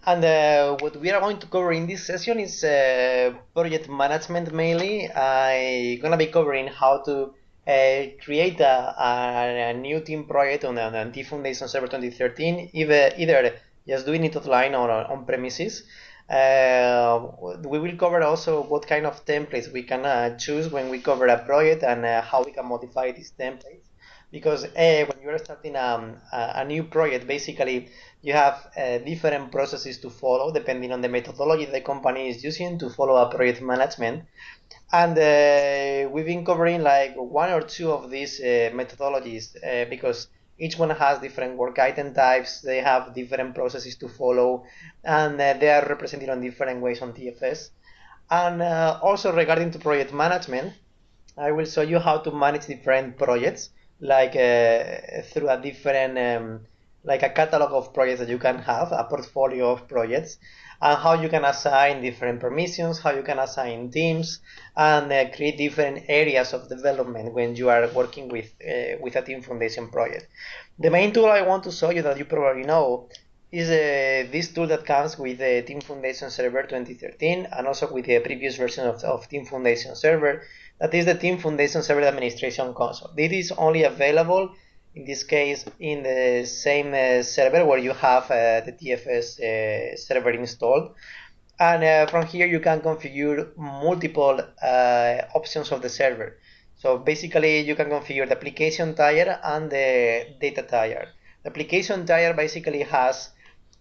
And what we are going to cover in this session is project management mainly. I'm gonna be covering how to create a new team project on T Foundation Server 2013, either just doing it offline or on premises. We will cover also what kind of templates we can choose when we cover a project and how we can modify these templates. Because when you are starting a new project, basically you have different processes to follow depending on the methodology the company is using to follow a project management. And we've been covering like one or two of these methodologies because each one has different work item types, they have different processes to follow, and they are represented on different ways on TFS. And also regarding to project management, I will show you how to manage different projects, like through a different, like a catalog of projects that you can have, a portfolio of projects, and how you can assign different permissions, how you can assign teams, and create different areas of development when you are working with a Team Foundation project. The main tool I want to show you that you probably know is this tool that comes with the Team Foundation Server 2013 and also with the previous version of Team Foundation Server. That is the Team Foundation Server Administration Console. This is only available in this case in the same server where you have the TFS server installed. And from here you can configure multiple options of the server. So basically you can configure the application tier and the data tier. The application tier basically has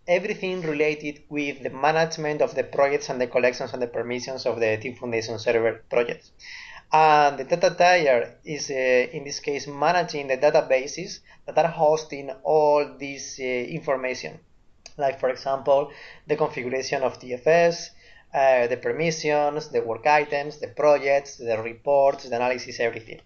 everything related with the management of the projects and the collections and the permissions of the Team Foundation server projects. And the data tier is, in this case, managing the databases that are hosting all this information. Like, for example, the configuration of TFS, the permissions, the work items, the projects, the reports, the analysis, everything.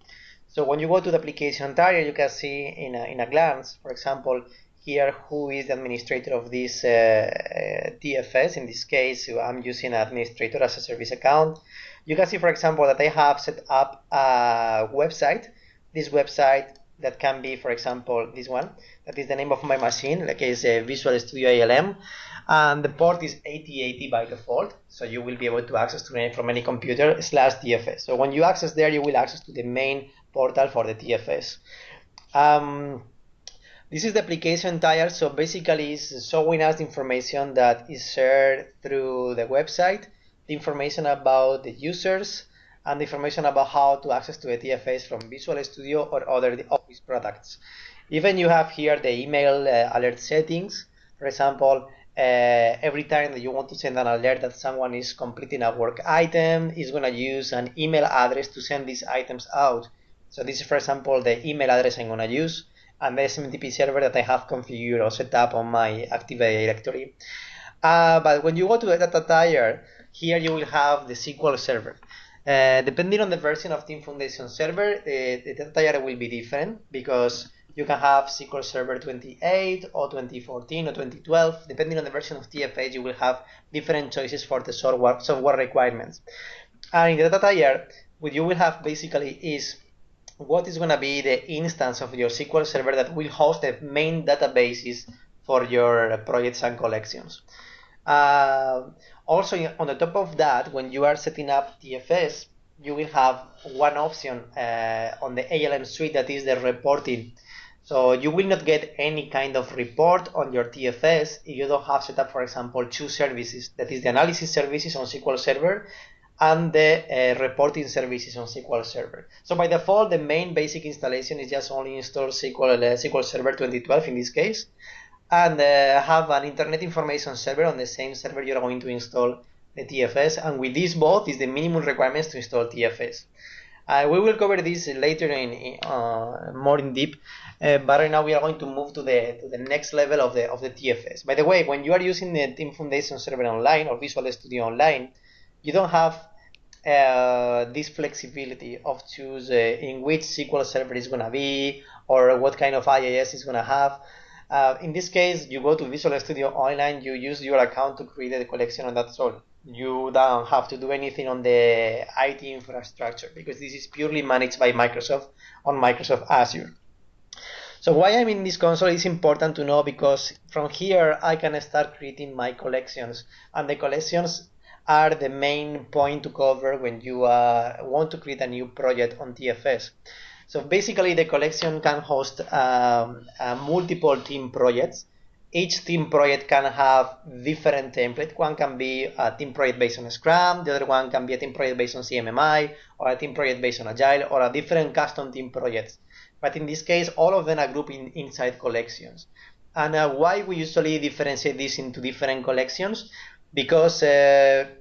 So when you go to the application tier, you can see in a glance, for example, here who is the administrator of this TFS. In this case, I'm using administrator as a service account. You can see, for example, that I have set up a website. This website that can be, for example, this one. That is the name of my machine, like it's a Visual Studio ALM. And the port is 8080 by default. So you will be able to access to it from any computer /TFS. So when you access there, you will access to the main portal for the TFS. This is the application tier. So basically it's showing us the information that is shared through the website, the information about the users, and the information about how to access to a TFS from Visual Studio or other Office products. Even you have here the email alert settings. For example, every time that you want to send an alert that someone is completing a work item, is going to use an email address to send these items out. So this is, for example, the email address I'm going to use, and the SMTP server that I have configured or set up on my Active Directory. But when you go to the data tier, here you will have the SQL server. Depending on the version of Team Foundation server, the data tier will be different because you can have SQL Server 28 or 2014 or 2012. Depending on the version of TFS, you will have different choices for the software requirements. And in the data tier, what you will have basically is what is going to be the instance of your SQL server that will host the main databases for your projects and collections. Also, on the top of that, when you are setting up TFS, you will have one option on the ALM suite that is the reporting. So you will not get any kind of report on your TFS if you don't have set up, for example, two services. That is the analysis services on SQL Server and the reporting services on SQL Server. So by default, the main basic installation is just only install SQL Server 2012 in this case, and have an Internet Information Server on the same server you're going to install the TFS. And with these both is the minimum requirements to install TFS. We will cover this later more in deep, but right now we are going to move to the next level of the TFS. By the way, when you are using the Team Foundation Server Online or Visual Studio Online, you don't have this flexibility of choose in which SQL server is going to be or what kind of IIS is going to have. In this case, you go to Visual Studio Online, you use your account to create the collection, and that's all. You don't have to do anything on the IT infrastructure because this is purely managed by Microsoft on Microsoft Azure. So why I'm in this console is important to know, because from here I can start creating my collections, and the collections are the main point to cover when you want to create a new project on TFS. So basically the collection can host multiple team projects. Each team project can have different template. One can be a team project based on Scrum, the other one can be a team project based on CMMI, or a team project based on Agile, or a different custom team projects. But in this case, all of them are grouped inside collections. And why we usually differentiate this into different collections? Because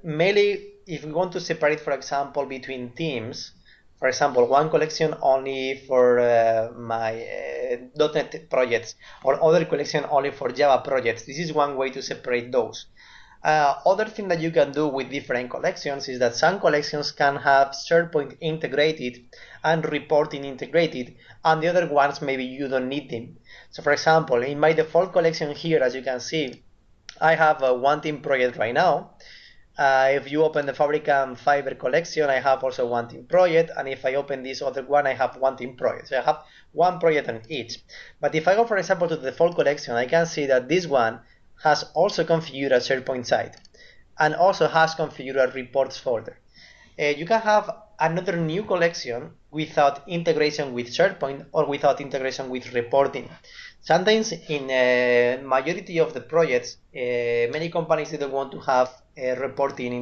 mainly if we want to separate, for example, between teams, for example, one collection only for my .NET projects, or other collection only for Java projects. This is one way to separate those. Other thing that you can do with different collections is that some collections can have SharePoint integrated and reporting integrated, and the other ones maybe you don't need them. So for example, in my default collection here, as you can see, I have a one team project right now. If you open the Fabricam Fiber collection, I have also one team project, and if I open this other one, I have one team project. So I have one project on each. But if I go, for example, to the default collection, I can see that this one has also configured a SharePoint site, and also has configured a reports folder. You can have another new collection without integration with SharePoint or without integration with reporting. Sometimes in majority of the projects, many companies didn't want to have reporting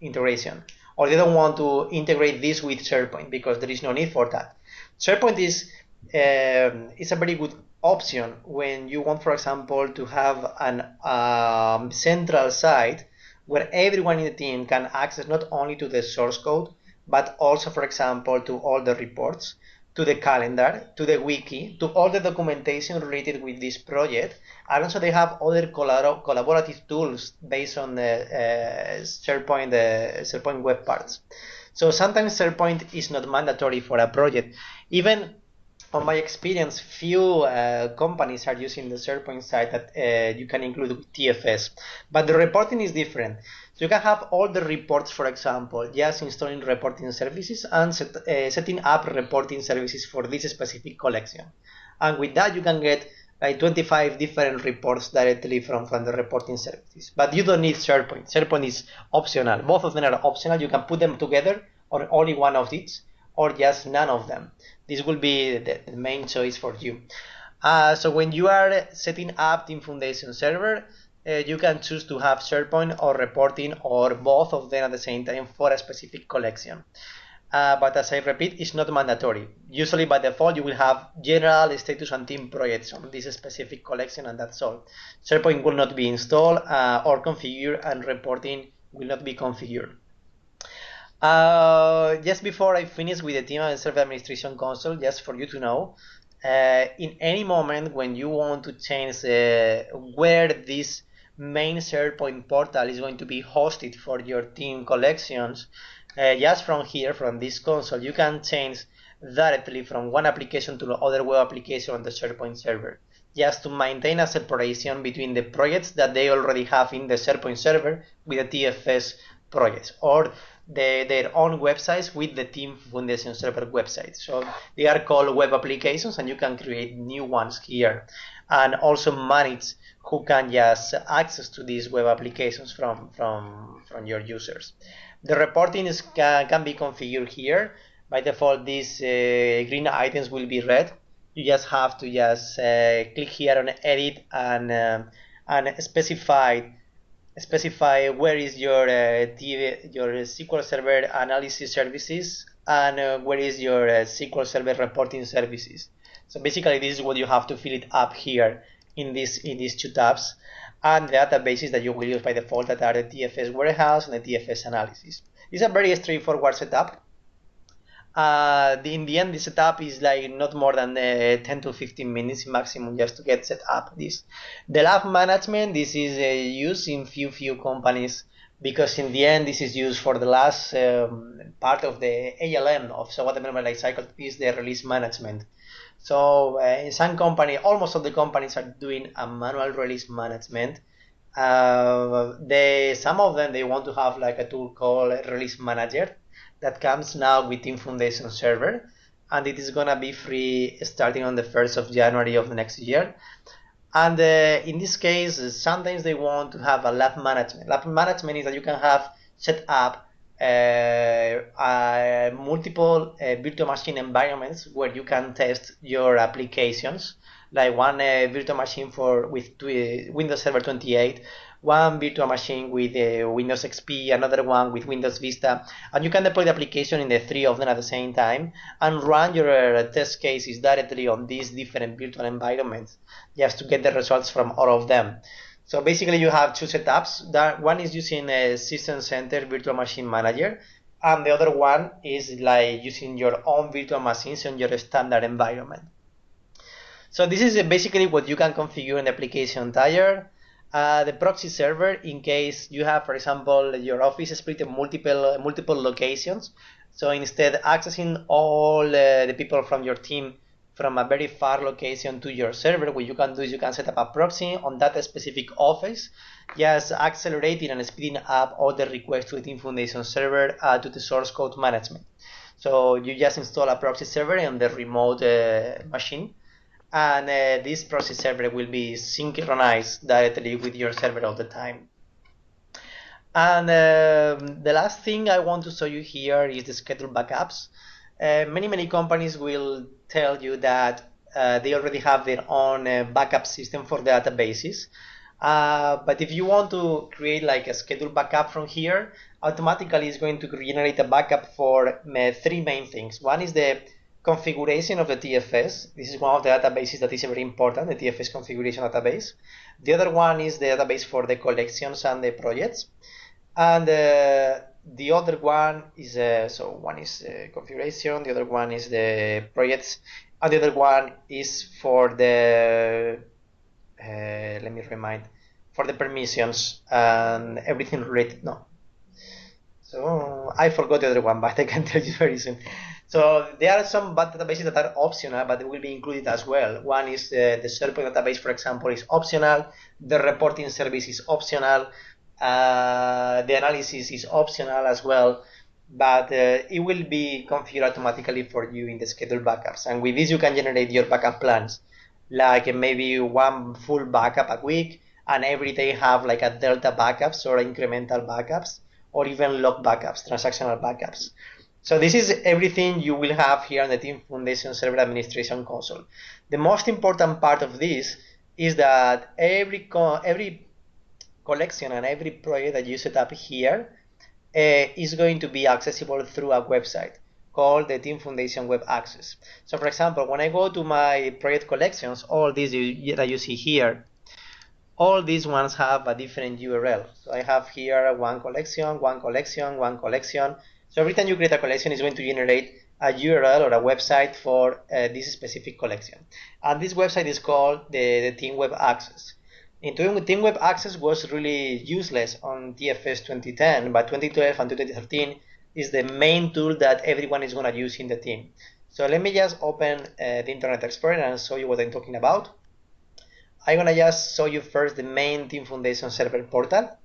integration, or they don't want to integrate this with SharePoint because there is no need for that. SharePoint is a very good option when you want, for example, to have an central site where everyone in the team can access not only to the source code, but also, for example, to all the reports, to the calendar, to the wiki, to all the documentation related with this project. And also they have other collaborative tools based on the SharePoint web parts. So sometimes SharePoint is not mandatory for a project. Even on my experience, few companies are using the SharePoint site that you can include with TFS, but the reporting is different. So you can have all the reports, for example, just installing reporting services and setting up reporting services for this specific collection. And with that, you can get like 25 different reports directly from the reporting services. But you don't need SharePoint. SharePoint is optional. Both of them are optional. You can put them together, or only one of each, or just none of them. This will be the main choice for you. So when you are setting up Team Foundation server, you can choose to have SharePoint or reporting, or both of them at the same time for a specific collection. But as I repeat, it's not mandatory. Usually by default, you will have general status and team projects on this specific collection, and that's all. SharePoint will not be installed or configured, and reporting will not be configured. Just before I finish with the team and server administration console, just for you to know, in any moment when you want to change where this main SharePoint portal is going to be hosted for your team collections, just from here, from this console, you can change directly from one application to the other web application on the SharePoint server, just to maintain a separation between the projects that they already have in the SharePoint server with the TFS projects, or their own websites with the Team Foundation server website. So they are called web applications, and you can create new ones here, and also manage who can just access to these web applications from your users. The reporting can be configured here. By default, these green items will be red. You just have to click here on edit and specify where is your SQL Server analysis services, and where is your SQL Server reporting services. So basically, this is what you have to fill it up here in these two tabs, and the databases that you will use by default, that are the TFS warehouse and the TFS analysis. It's a very straightforward setup. In the end, the setup is like not more than 10 to 15 minutes maximum just to get set up. The lab management, this is used in few companies, because in the end this is used for the last part of the ALM of software development lifecycle, is the release management. So in some company, almost all the companies are doing a manual release management. Some of them, they want to have like a tool called Release Manager that comes now with Team Foundation server, and it is gonna be free starting on the 1st of January of the next year. And in this case, sometimes they want to have a lab management. Lab management is that you can have set up multiple virtual machine environments where you can test your applications, like one virtual machine with Windows Server 28, one virtual machine with Windows XP, another one with Windows Vista, and you can deploy the application in the three of them at the same time and run your test cases directly on these different virtual environments just to get the results from all of them. So basically you have two setups. That one is using a System Center Virtual Machine Manager, and the other one is like using your own virtual machines in your standard environment. So this is basically what you can configure in the application tier. The proxy server, in case you have, for example, your office is split in multiple locations. So instead accessing all the people from your team from a very far location to your server, what you can do is you can set up a proxy on that specific office, just accelerating and speeding up all the requests to the Team Foundation server to the source code management. So you just install a proxy server on the remote machine, and this proxy server will be synchronized directly with your server all the time. And the last thing I want to show you here is the schedule backups. Many companies will tell you that they already have their own backup system for the databases. But if you want to create like a schedule backup from here, automatically it's going to generate a backup for three main things. One is the configuration of the TFS. This is one of the databases that is very important, the TFS configuration database. The other one is the database for the collections and the projects. And the other one is, so one is configuration, the other one is the projects, and the other one is for the, let me remind, for the permissions and everything related, no. So I forgot the other one, but I can tell you very soon. So there are some databases that are optional, but they will be included as well. One is the SharePoint database, for example, is optional. The reporting service is optional. The analysis is optional as well, but it will be configured automatically for you in the schedule backups. And with this, you can generate your backup plans, like maybe one full backup a week, and every day have like a delta backups or incremental backups, or even log backups, transactional backups. So this is everything you will have here on the Team Foundation Server Administration Console. The most important part of this is that every collection and every project that you set up here is going to be accessible through a website called the Team Foundation Web Access. So for example, when I go to my project collections, all these that you see here, all these ones have a different URL. So I have here one collection, one collection, one collection. So every time you create a collection, it's going to generate a URL or a website for this specific collection. And this website is called the Team Web Access. Team Web Access was really useless on TFS 2010, but 2012 and 2013 is the main tool that everyone is going to use in the team. So let me just open the Internet Explorer and show you what I'm talking about. I'm going to just show you first the main Team Foundation server portal.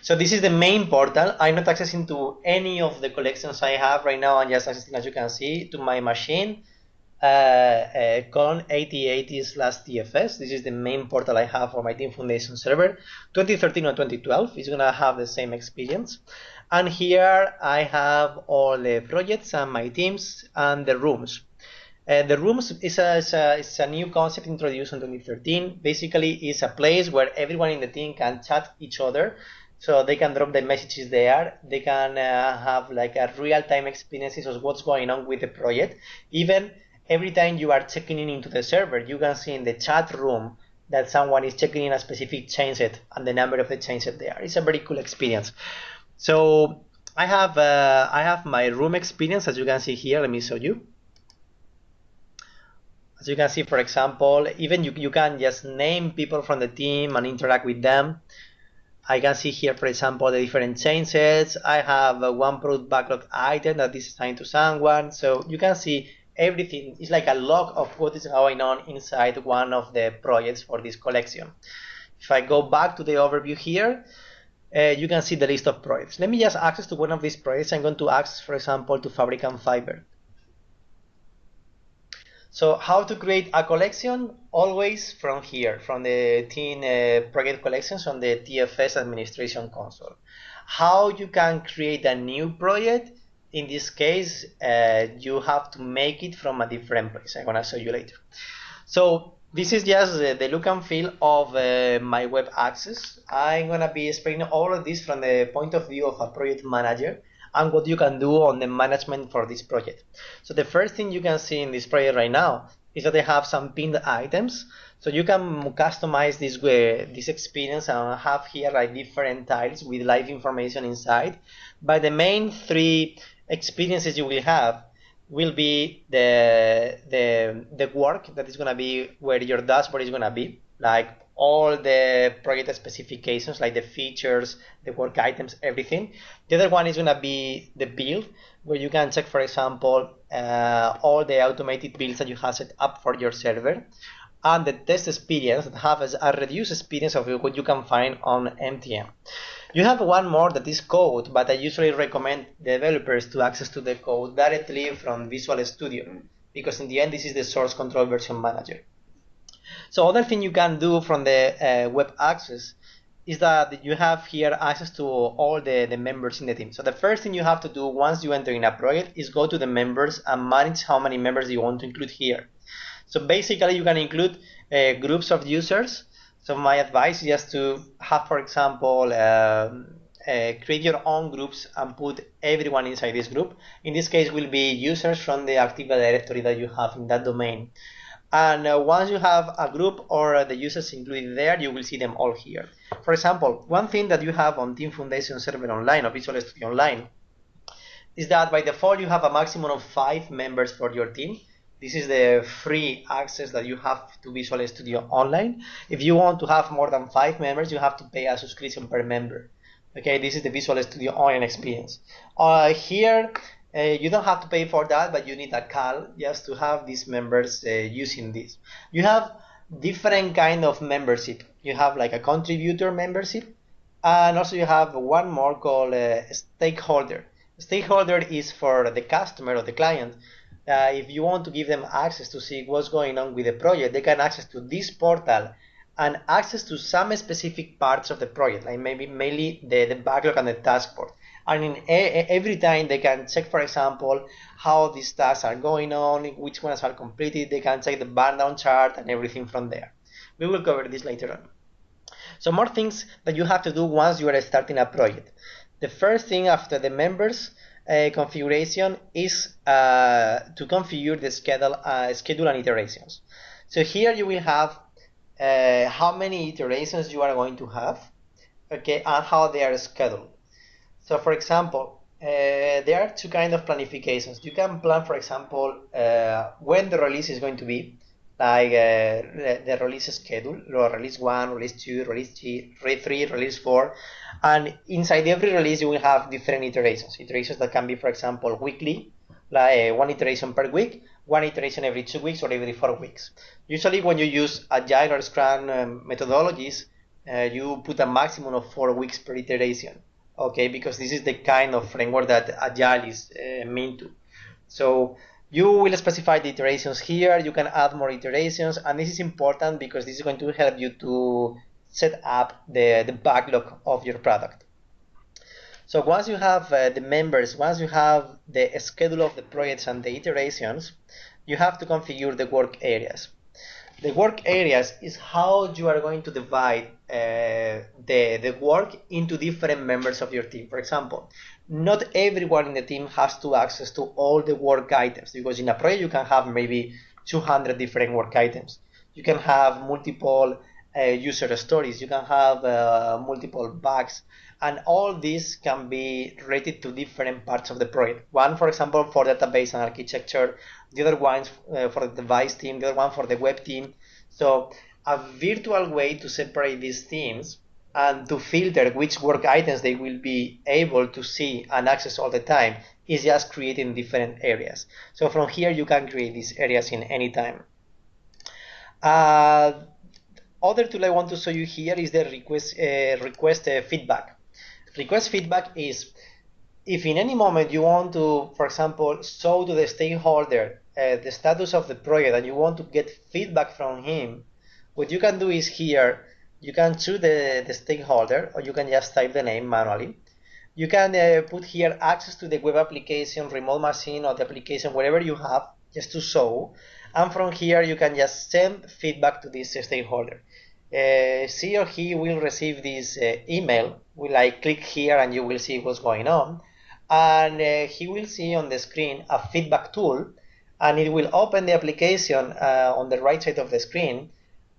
So this is the main portal. I'm not accessing to any of the collections I have right now. I'm just accessing, as you can see, to my machine. Colon 8080/TFS. This is the main portal I have for my Team Foundation server. 2013 or 2012 is going to have the same experience. And here I have all the projects and my teams and the rooms. The rooms is a new concept introduced in 2013. Basically, it's a place where everyone in the team can chat each other. So they can drop the messages there. They can have like a real-time experiences of what's going on with the project. Even every time you are checking in into the server, you can see in the chat room that someone is checking in a specific chainset and the number of the chainset there. It's a very cool experience. So I have my room experience, as you can see here. Let me show you. As you can see, for example, even you can just name people from the team and interact with them. I can see here, for example, the different chainsets. I have one product backlog item that is assigned to someone. So you can see everything. It's like a log of what is going on inside one of the projects for this collection. If I go back to the overview here, you can see the list of projects. Let me just access to one of these projects. I'm going to access, for example, to Fabric and Fiber. So how to create a collection? Always from here, from the team project collections on the TFS administration console. How you can create a new project? In this case, you have to make it from a different place. I'm gonna show you later. So this is just the look and feel of my web access. I'm gonna be explaining all of this from the point of view of a project manager and what you can do on the management for this project. So the first thing you can see in this project right now is that they have some pinned items. So you can customize this experience and have here like different tiles with live information inside. But the main three experiences you will have will be the work that is going to be where your dashboard is going to be, like all the project specifications, like the features, the work items, everything. The other one is going to be the build, where you can check, for example, all the automated builds that you have set up for your server, and the test experience that has a reduced experience of what you can find on MTM. You have one more that is code, but I usually recommend developers to access to the code directly from Visual Studio, because in the end this is the source control version manager. So other thing you can do from the web access is that you have here access to all the members in the team. So the first thing you have to do once you enter in a project is go to the members and manage how many members you want to include here. So basically you can include groups of users. So my advice is just to have, for example, create your own groups and put everyone inside this group. In this case will be users from the Active Directory that you have in that domain. And once you have a group or the users included there, you will see them all here. For example, one thing that you have on Team Foundation Server Online or Visual Studio Online is that by default you have a maximum of 5 members for your team. This is the free access that you have to Visual Studio Online. If you want to have more than 5 members, you have to pay a subscription per member. Okay, this is the Visual Studio Online experience. Here, you don't have to pay for that, but you need a call just to have these members using this. You have different kind of membership. You have like a contributor membership, and also you have one more called stakeholder. Stakeholder is for the customer or the client. If you want to give them access to see what's going on with the project, they can access to this portal and access to some specific parts of the project, like maybe mainly the backlog and the task board. And in every time they can check, for example, how these tasks are going on, which ones are completed. They can check the burn down chart and everything from there. We will cover this later on. So more things that you have to do once you are starting a project. The first thing after the members configuration is to configure the schedule and iterations. So here you will have how many iterations you are going to have, okay, and how they are scheduled. So for example, there are two kinds of planifications. You can plan, for example, when the release is going to be, like the release schedule, release 1, release 2, release 3, release 4. And inside every release, you will have different iterations. Iterations that can be, for example, weekly, like one iteration per week, one iteration every 2 weeks or every 4 weeks. Usually when you use Agile or Scrum methodologies, you put a maximum of 4 weeks per iteration. Okay, because this is the kind of framework that Agile is meant to. So you will specify the iterations here. You can add more iterations, and this is important because this is going to help you to set up the backlog of your product. So once you have the members, once you have the schedule of the projects and the iterations, you have to configure the work areas. The work areas is how you are going to divide the work into different members of your team. For example, not everyone in the team has to access to all the work items, because in a project you can have maybe 200 different work items. You can have multiple user stories, you can have multiple bugs, and all these can be related to different parts of the project. One, for example, for database and architecture, the other one for the device team, the other one for the web team. So a virtual way to separate these teams and to filter which work items they will be able to see and access all the time is just creating different areas. So from here you can create these areas in any time. Other tool I want to show you here is the request feedback. Request feedback is if in any moment you want to, for example, show to the stakeholder the status of the project and you want to get feedback from him, what you can do is here, you can choose the stakeholder, or you can just type the name manually. You can put here access to the web application, remote machine, or the application, whatever you have, just to show. And from here, you can just send feedback to this stakeholder. She or he will receive this email. Will I click here and you will see what's going on. And he will see on the screen a feedback tool, and it will open the application on the right side of the screen,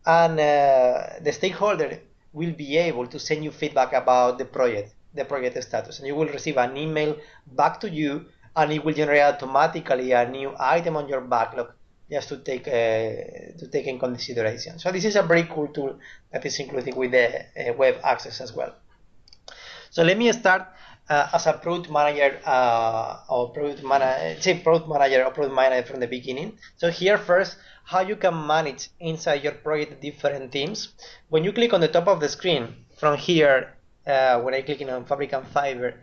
and the stakeholder will be able to send you feedback about the project status, and you will receive an email back to you, and it will generate automatically a new item on your backlog just to take in consideration. So this is a very cool tool that is included with the web access as well. So let me start as a product manager or product manager from the beginning. So here first, how you can manage inside your project different teams. When you click on the top of the screen, from here, when I click on Fabric and Fiverr,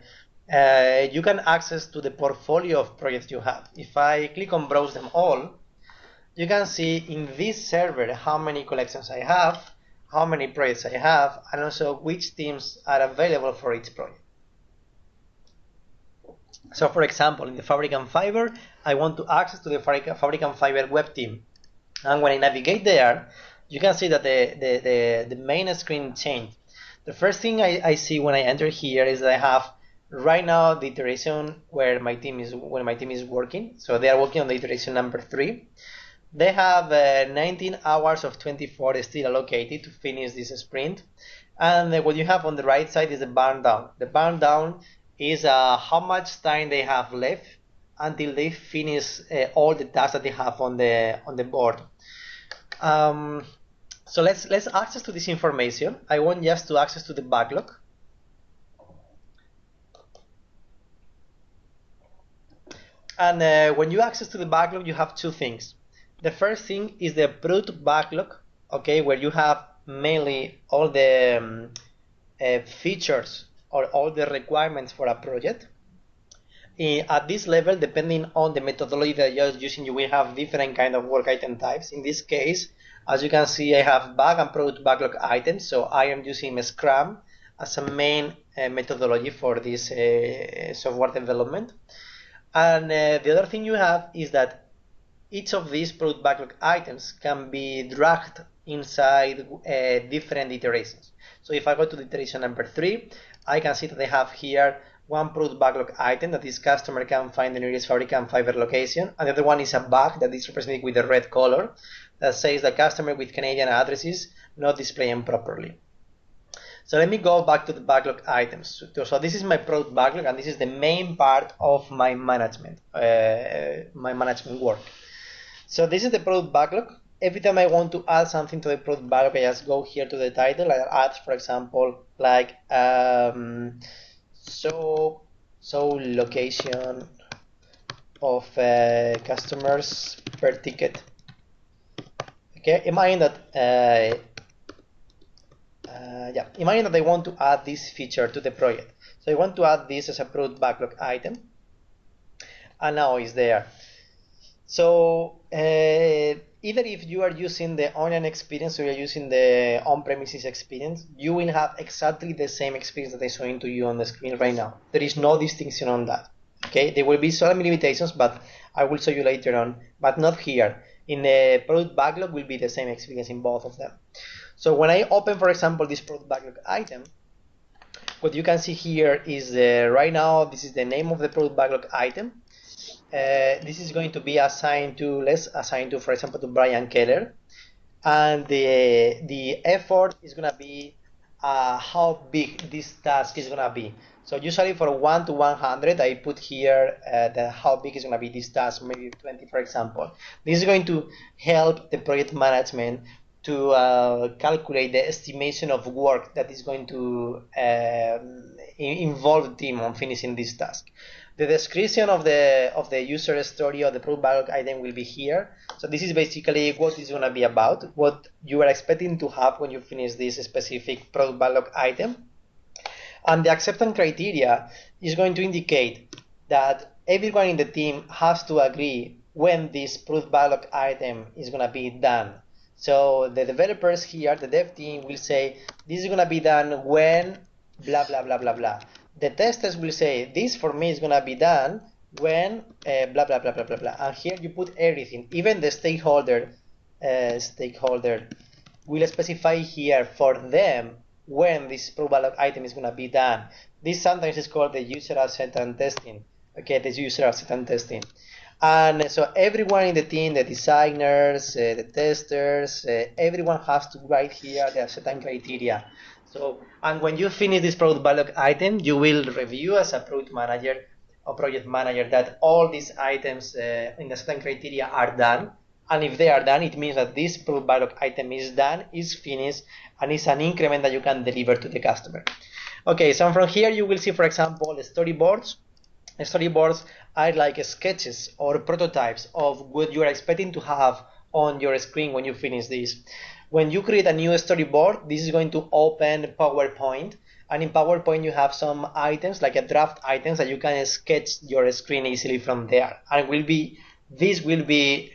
you can access to the portfolio of projects you have. If I click on Browse them all, you can see in this server how many collections I have, how many projects I have, and also which teams are available for each project. So for example, in the Fabric and Fiverr, I want to access to the Fabric and Fiverr web team. And when I navigate there, you can see that the main screen changed. The first thing I see when I enter here is that I have right now the iteration where my team is working. So they are working on the iteration number 3. They have 19 hours of 24 still allocated to finish this sprint. And what you have on the right side is the burn down. The burn down is how much time they have left until they finish all the tasks that they have on the board. So let's access to this information. I want just to access to the backlog. And when you access to the backlog, you have two things. The first thing is the product backlog, okay, where you have mainly all the features or all the requirements for a project. At this level, depending on the methodology that you're using, you will have different kind of work item types. In this case, as you can see, I have bug and product backlog items, so I am using Scrum as a main methodology for this software development. And the other thing you have is that each of these product backlog items can be dragged inside different iterations. So if I go to the iteration number 3, I can see that I have here one product backlog item that this customer can find the nearest Fabric and Fiverr location, and the other one is a bug that is represented with the red color that says the customer with Canadian addresses not displaying properly. So let me go back to the backlog items. So this is my product backlog, and this is the main part of my management work. So this is the product backlog. Every time I want to add something to the product backlog, I just go here to the title. I add, for example, like so location of customers per ticket. Okay, imagine that imagine that I want to add this feature to the project. So I want to add this as a product backlog item, and now it's there. So either if you are using the online experience or you're using the on-premises experience, you will have exactly the same experience that I'm showing to you on the screen right now. There is no distinction on that. Okay, there will be some limitations, but I will show you later on, but not here. In the product backlog will be the same experience in both of them. So when I open, for example, this product backlog item, what you can see here is right now this is the name of the product backlog item. This is going to be assigned to, let's assign to, for example, to Brian Keller, and the effort is going to be how big this task is going to be. So usually for 1 to 100, I put here how big is going to be this task, maybe 20, for example. This is going to help the project management to calculate the estimation of work that is going to involve the team on finishing this task. The description of the user story of the product backlog item will be here. So this is basically what it's going to be about, what you are expecting to have when you finish this specific product backlog item. And the acceptance criteria is going to indicate that everyone in the team has to agree when this product backlog item is going to be done. So the developers here, the dev team, will say this is going to be done when blah blah blah blah blah. The testers will say this for me is going to be done when blah blah blah blah blah blah. And here you put everything, even the stakeholder will specify here for them when this product backlog item is going to be done. This sometimes is called the user acceptance testing. Okay, the user acceptance testing. And so everyone in the team, the designers, the testers, everyone has to write here the acceptance criteria. So, and when you finish this product backlog item, you will review as a product manager or project manager that all these items in the acceptance criteria are done. And if they are done, it means that this product backlog item is done, is finished, and is an increment that you can deliver to the customer. Okay, so from here you will see, for example, the storyboards. Storyboards are like sketches or prototypes of what you are expecting to have on your screen when you finish this. When you create a new storyboard, this is going to open PowerPoint, and in PowerPoint you have some items like a draft items that you can sketch your screen easily from there, and this will be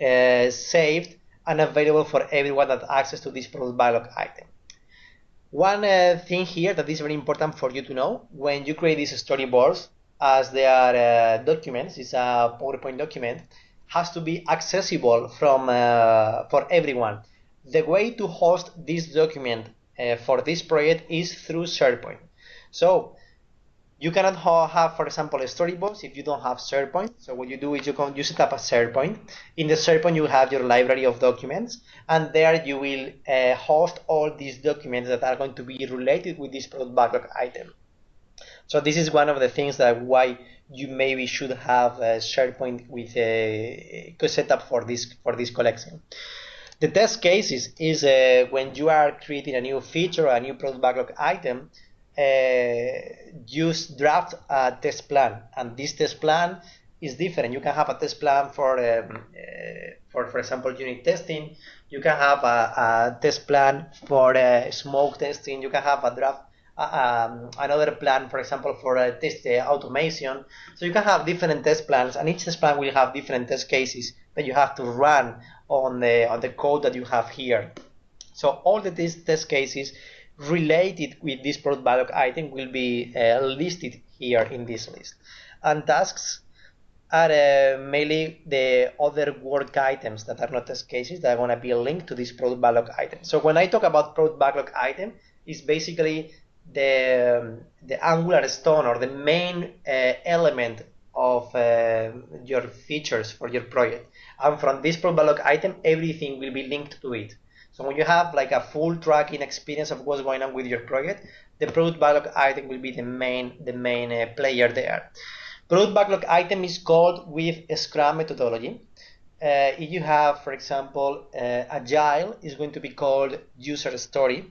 saved and available for everyone that has access to this product backlog item. One thing here that is very important for you to know: when you create these storyboards, as they are documents, it's a PowerPoint document, has to be accessible from for everyone. The way to host this document for this project is through SharePoint. So you cannot have, for example, a storyboards if you don't have SharePoint. So what you do is you set up a SharePoint. In the SharePoint you have your library of documents, and there you will host all these documents that are going to be related with this product backlog item. So this is one of the things that why you maybe should have a SharePoint with a setup for this collection. The test cases is when you are creating a new feature or a new product backlog item, use draft a test plan, and this test plan is different. You can have a test plan for example, unit testing. You can have a test plan for smoke testing. You can have a draft another plan, for example, for test automation. So you can have different test plans, and each test plan will have different test cases that you have to run on the code that you have here. So all the test cases related with this product backlog item will be listed here in this list. And tasks are mainly the other work items that are not test cases that are going to be linked to this product backlog item. So when I talk about product backlog item, it's basically the angular stone or the main element of your features for your project, and from this product backlog item everything will be linked to it. So when you have like a full tracking experience of what's going on with your project, the product backlog item will be the main player there. Product backlog item is called with a Scrum methodology. If you have, for example, Agile is going to be called user story.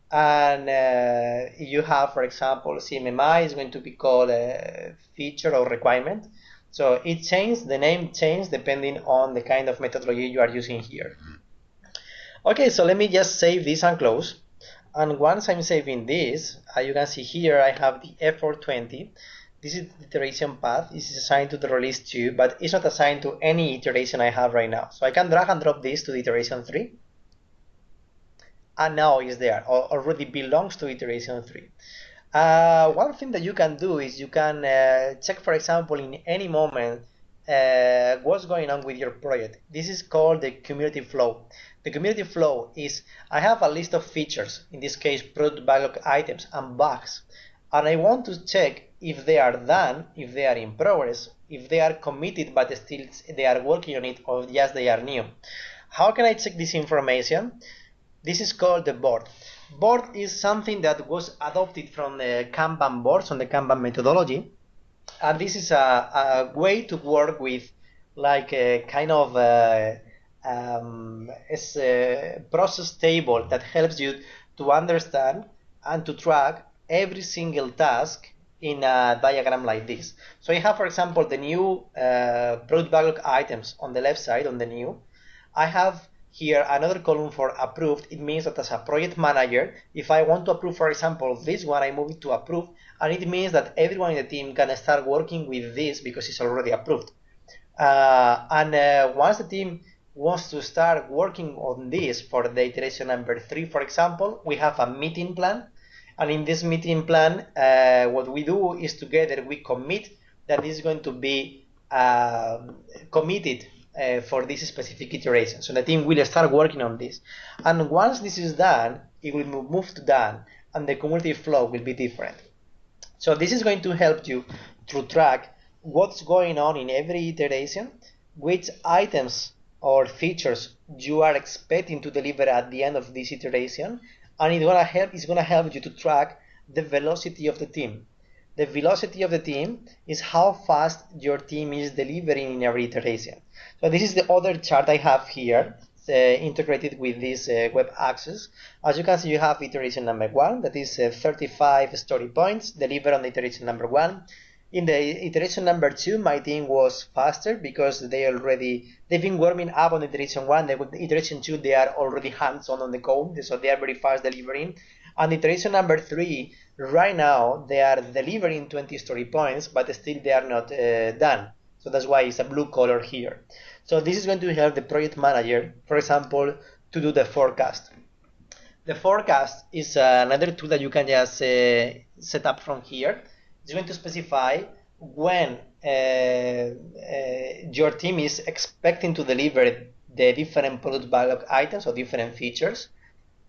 And if you have, for example, CMMI is going to be called a feature or requirement. So it changes, the name changes depending on the kind of methodology you are using here. Okay, so let me just save this and close. And once I'm saving this, you can see here I have the effort 20. This is the iteration path. This is assigned to the release 2, but it's not assigned to any iteration I have right now. So I can drag and drop this to the iteration 3. And now it's there, already belongs to iteration 3. One thing that you can do is you can check, for example, in any moment what's going on with your project. This is called the cumulative flow. The cumulative flow is, I have a list of features, in this case product backlog items and bugs, and I want to check if they are done, if they are in progress, if they are committed but still they are working on it, or just they are new. How can I check this information? This is called the board. Board is something that was adopted from the Kanban boards, on the Kanban methodology, and this is a way to work with like a kind of it's a process table that helps you to understand and to track every single task in a diagram like this. So you have, for example, the new product backlog items on the left side, on the new. I have here another column for approved. It means that as a project manager, if I want to approve, for example, this one, I move it to approved, and it means that everyone in the team can start working with this because it's already approved. Once the team wants to start working on this for the iteration number 3, for example, we have a meeting plan. And in this meeting plan, what we do is together we commit that this is going to be committed for this specific iteration. So the team will start working on this. And once this is done, it will move to done, and the cumulative flow will be different. So this is going to help you to track what's going on in every iteration, which items or features you are expecting to deliver at the end of this iteration, and it's gonna help you to track the velocity of the team. The velocity of the team is how fast your team is delivering in every iteration. So this is the other chart I have here, integrated with this web access. As you can see, you have iteration number 1, that is 35 story points delivered on the iteration number 1. In the iteration number 2, my team was faster because they've been warming up on iteration 1. The iteration 2, they are already hands-on on the code, so they are very fast delivering. And iteration number 3, right now they are delivering 20 story points, but still they are not done. So that's why it's a blue color here. So this is going to help the project manager, for example, to do the forecast. The forecast is another tool that you can just set up from here. It's going to specify when your team is expecting to deliver the different product backlog items or different features,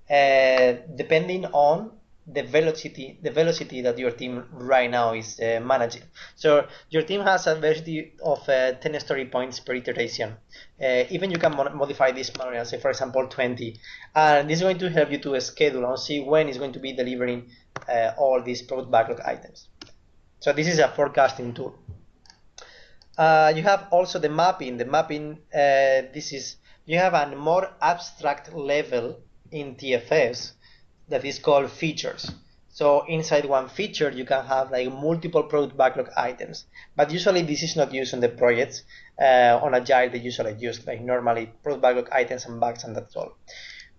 depending on the velocity that your team right now is managing. So your team has a velocity of 10 story points per iteration. Even you can modify this manually, say for example 20. And this is going to help you to schedule and see when it's going to be delivering all these product backlog items. So this is a forecasting tool. You have also the mapping. The mapping, you have a more abstract level in TFS that is called features. So inside one feature, you can have like multiple product backlog items. But usually this is not used on the projects. On Agile, they usually use like normally product backlog items and bugs, and that's all.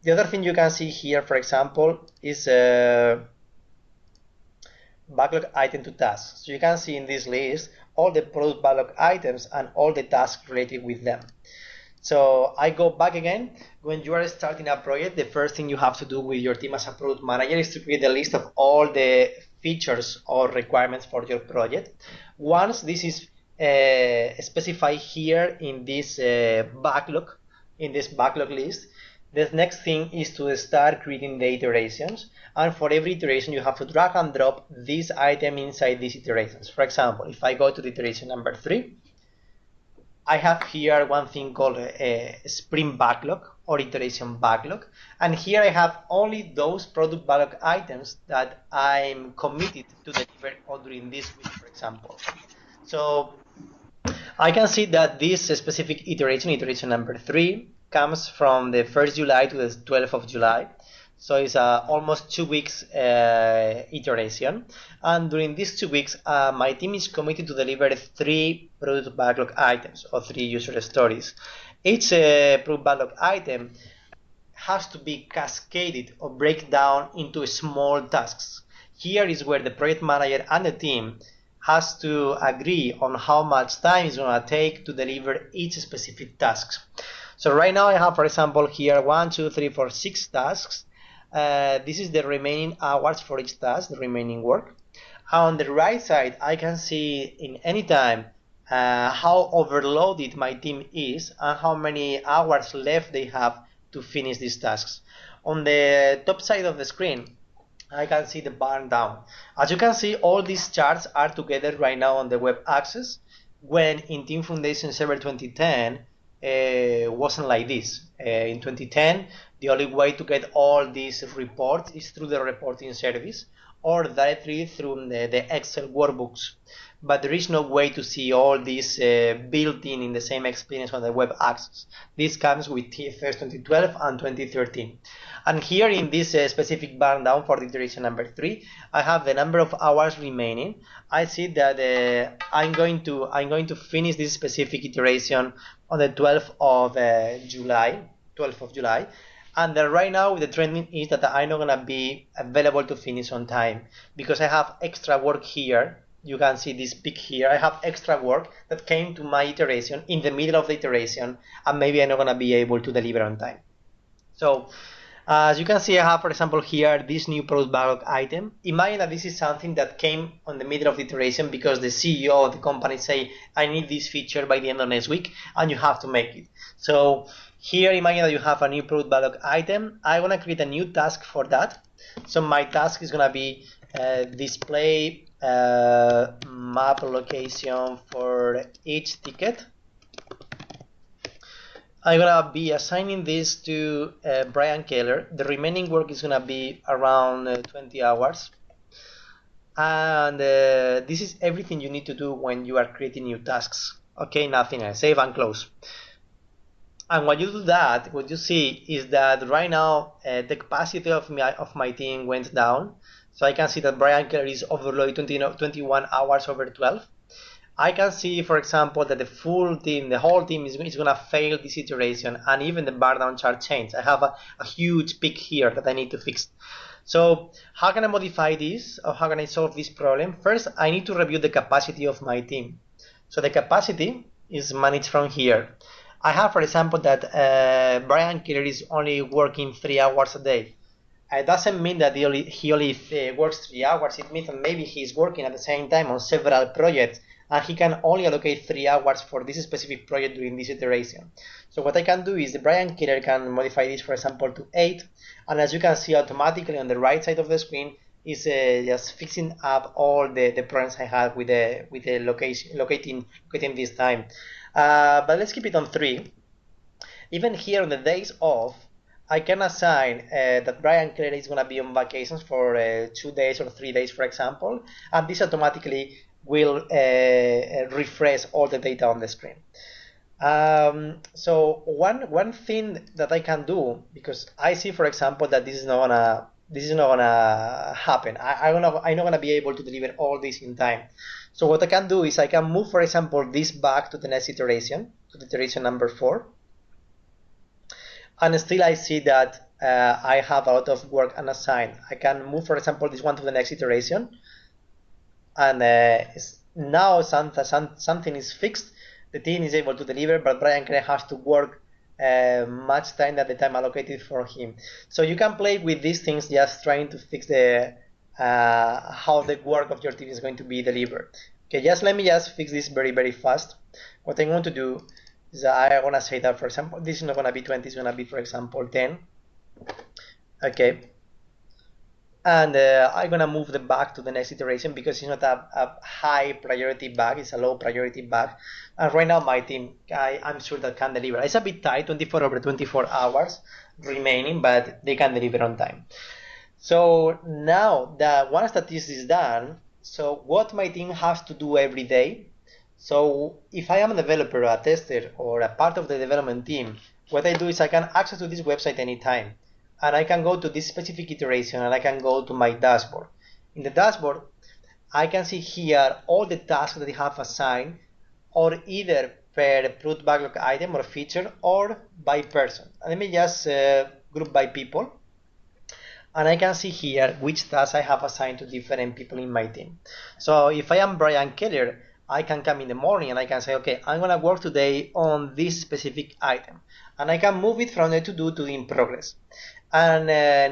The other thing you can see here, for example, is backlog item to tasks. So you can see in this list all the product backlog items and all the tasks related with them. So I go back again. When you are starting a project, the first thing you have to do with your team as a product manager is to create a list of all the features or requirements for your project. Once this is specified here in this backlog list, the next thing is to start creating the iterations. And for every iteration, you have to drag and drop this item inside these iterations. For example, if I go to the iteration number 3, I have here one thing called a sprint backlog or iteration backlog. And here I have only those product backlog items that I'm committed to deliver during this week, for example. So I can see that this specific iteration number 3, comes from the 1st July to the 12th of July. So it's almost 2 weeks iteration. And during these 2 weeks, my team is committed to deliver 3 product backlog items or 3 user stories. Each product backlog item has to be cascaded or break down into small tasks. Here is where the project manager and the team has to agree on how much time it's going to take to deliver each specific task. So right now I have, for example, here 1, 2, 3, 4, 6 tasks. This is the remaining hours for each task, the remaining work. On the right side, I can see in any time how overloaded my team is and how many hours left they have to finish these tasks. On the top side of the screen, I can see the burn down. As you can see, all these charts are together right now on the web access, when in Team Foundation Server 2010 wasn't like this. In 2010, the only way to get all these reports is through the reporting service or directly through the Excel workbooks. But there is no way to see all these built in the same experience on the web access. This comes with TFS 2012 and 2013. And here in this specific burn down for the iteration number 3, I have the number of hours remaining. I see that I'm going to finish this specific iteration on the 12th of July. And right now the trending is that I'm not gonna be available to finish on time because I have extra work here you can see this peak here. I have extra work that came to my iteration in the middle of the iteration, and maybe I'm not gonna be able to deliver on time. So as you can see, I have, for example, here this new product backlog item. Imagine that this is something that came on the middle of the iteration because the CEO of the company say, I need this feature by the end of next week, and you have to make it. So here, imagine that you have a new product backlog item. I want to create a new task for that. So my task is going to be display map location for each ticket. I'm gonna be assigning this to Brian Keller. The remaining work is gonna be around 20 hours. And this is everything you need to do when you are creating new tasks. Okay, nothing else. Save and close. And when you do that, what you see is that right now the capacity of my team went down. So I can see that Brian Keller is overloaded 21 hours over 12. I can see, for example, that the whole team is going to fail this iteration, and even the bar down chart changed. I have a huge peak here that I need to fix. So how can I modify this, or how can I solve this problem? First, I need to review the capacity of my team. So the capacity is managed from here. I have, for example, that Brian Keller is only working 3 hours a day. It doesn't mean that he only works 3 hours. It means that maybe he's working at the same time on several projects, and he can only allocate 3 hours for this specific project during this iteration. So what I can do is the Brian Keller can modify this, for example, to 8, and as you can see automatically on the right side of the screen is just fixing up all the problems I had with the locating this time. But let's keep it on 3. Even here on the days off, I can assign that Brian Keller is going to be on vacations for 2 days or 3 days, for example, and this automatically will refresh all the data on the screen. So one thing that I can do, because I see, for example, that this is not gonna happen. I'm not gonna be able to deliver all this in time. So what I can do is I can move, for example, this back to the next iteration, to the iteration number 4. And still I see that I have a lot of work unassigned. I can move, for example, this one to the next iteration, and now something is fixed. The team is able to deliver, but Brian Keller has to work much time than the time allocated for him. So you can play with these things, just trying to fix the how the work of your team is going to be delivered. Okay, let me fix this very fast. What I'm going to do is I want to say that, for example, this is not going to be 20, it's going to be, for example, 10. Okay. And I'm going to move the bug to the next iteration because it's not a high priority bug, it's a low priority bug. And right now my team, I'm sure that can deliver. It's a bit tight, 24 over 24 hours remaining, but they can deliver on time. So now that once that this is done, so what my team has to do every day. So if I am a developer, a tester, or a part of the development team, what I do is I can access to this website anytime. And I can go to this specific iteration and I can go to my dashboard. In the dashboard, I can see here all the tasks that I have assigned, or either per product backlog item or feature, or by person. And let me just group by people. And I can see here which tasks I have assigned to different people in my team. So if I am Brian Keller, I can come in the morning and I can say, okay, I'm going to work today on this specific item. And I can move it from the to-do to in progress. And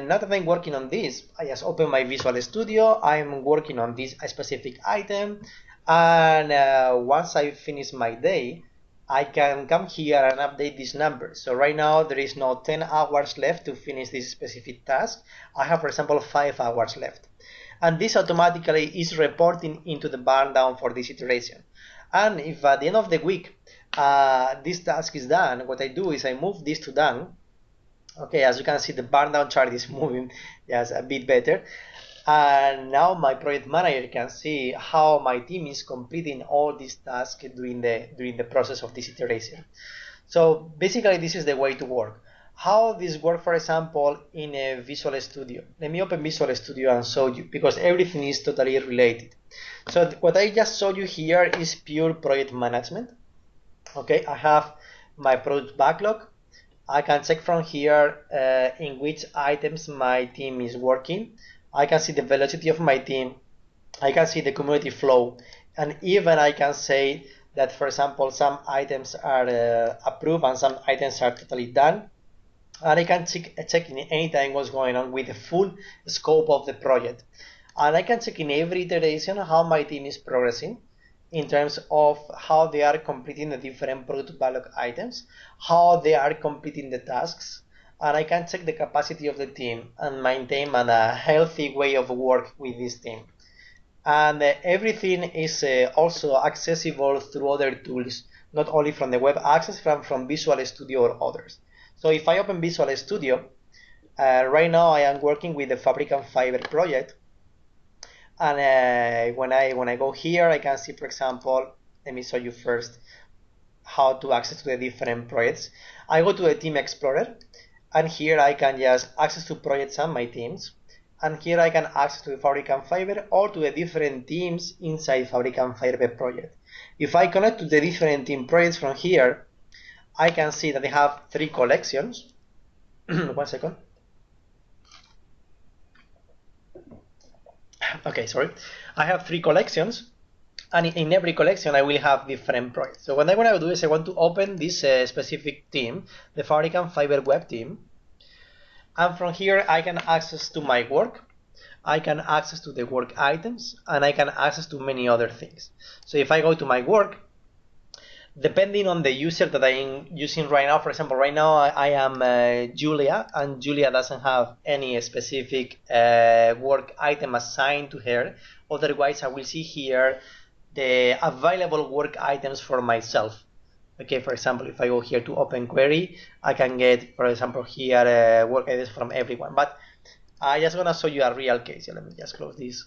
now that I'm working on this, I just open my Visual Studio, I'm working on this specific item, and once I finish my day, I can come here and update this number. So right now there is no 10 hours left to finish this specific task. I have, for example, 5 hours left. And this automatically is reporting into the burn down for this iteration. And if at the end of the week this task is done, what I do is I move this to done. Okay, as you can see, the burn down chart is moving just a bit better. And now my project manager can see how my team is completing all these tasks during the process of this iteration. So basically this is the way to work. How this works, for example, in a Visual Studio. Let me open Visual Studio and show you, because everything is totally related. So what I just showed you here is pure project management. Okay, I have my product backlog. I can check from here in which items my team is working. I can see the velocity of my team. I can see the community flow, and even I can say that, for example, some items are approved and some items are totally done. And I can check in any time what's going on with the full scope of the project. And I can check in every iteration how my team is progressing in terms of how they are completing the different product backlog items, how they are completing the tasks, and I can check the capacity of the team and maintain a healthy way of work with this team. And everything is also accessible through other tools, not only from the web access, from Visual Studio or others. So if I open Visual Studio, right now I am working with the Fabric and Fiber project, and when I go here, I can see, for example, let me show you first how to access to the different projects. I go to the Team Explorer, and here I can just access to projects and my teams. And here I can access to the Fabric and Fiber or to the different teams inside Fabric and Fiber project. If I connect to the different team projects from here, I can see that they have 3 collections. 1 second. Okay, sorry. I have 3 collections, and in every collection I will have different projects. So what I want to do is I want to open this specific team, the Fabric and Fiber web team. And from here I can access to my work, I can access to the work items, and I can access to many other things. So if I go to my work, depending on the user that I'm using right now, for example, right now I am Julia, and Julia doesn't have any specific work item assigned to her. Otherwise, I will see here the available work items for myself. Okay, for example, if I go here to open query, I can get, for example, here work items from everyone. But I just want to show you a real case. Let me just close this.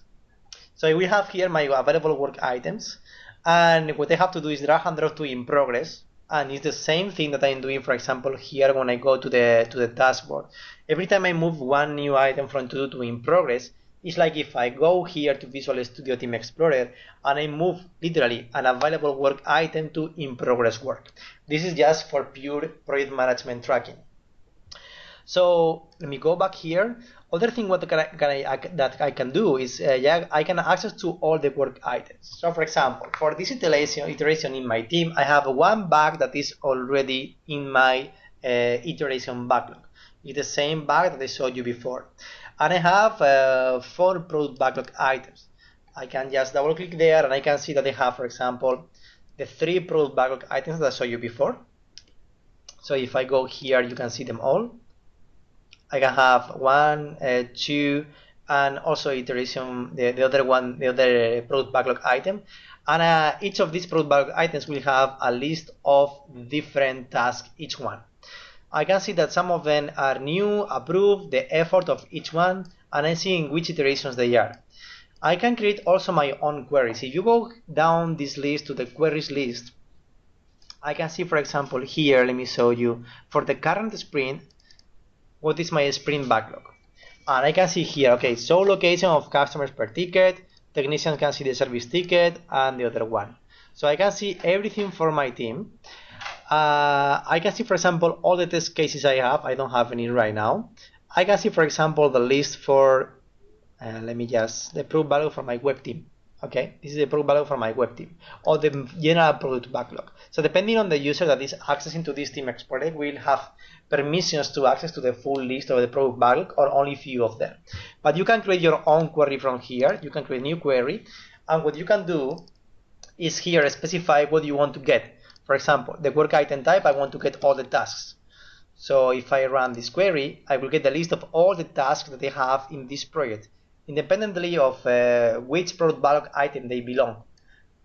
So we have here my available work items, and what I have to do is drag and drop to in progress, and it's the same thing that I'm doing, for example, here when I go to the dashboard. Every time I move one new item from to do to in progress, it's like if I go here to Visual Studio Team Explorer and I move literally an available work item to in progress work. This is just for pure project management tracking. So let me go back here. Other thing that I can do is I can access to all the work items. So for example, for this iteration in my team, I have one bug that is already in my iteration backlog. It's the same bug that I showed you before. And I have 4 product backlog items. I can just double click there and I can see that I have, for example, the 3 product backlog items that I showed you before. So if I go here, you can see them all. I can have 1, 2, and also iteration, the other product backlog item. And each of these product backlog items will have a list of different tasks, each one. I can see that some of them are new, approved, the effort of each one, and I see in which iterations they are. I can create also my own queries. If you go down this list to the queries list, I can see, for example, here, let me show you, for the current sprint, what is my sprint backlog. And I can see here, okay, show location of customers per ticket, technicians can see the service ticket, and the other one. So I can see everything for my team. I can see, for example, all the test cases I have. I don't have any right now. I can see, for example, the list for, the product backlog for my web team. Okay, this is the product backlog for my web team, or the general product backlog. So depending on the user that is accessing to this team explorer, will have permissions to access to the full list of the product backlog or only few of them. But you can create your own query from here. You can create a new query, and what you can do is here specify what you want to get. For example, the work item type, I want to get all the tasks. So if I run this query, I will get the list of all the tasks that they have in this project, independently of which product backlog item they belong.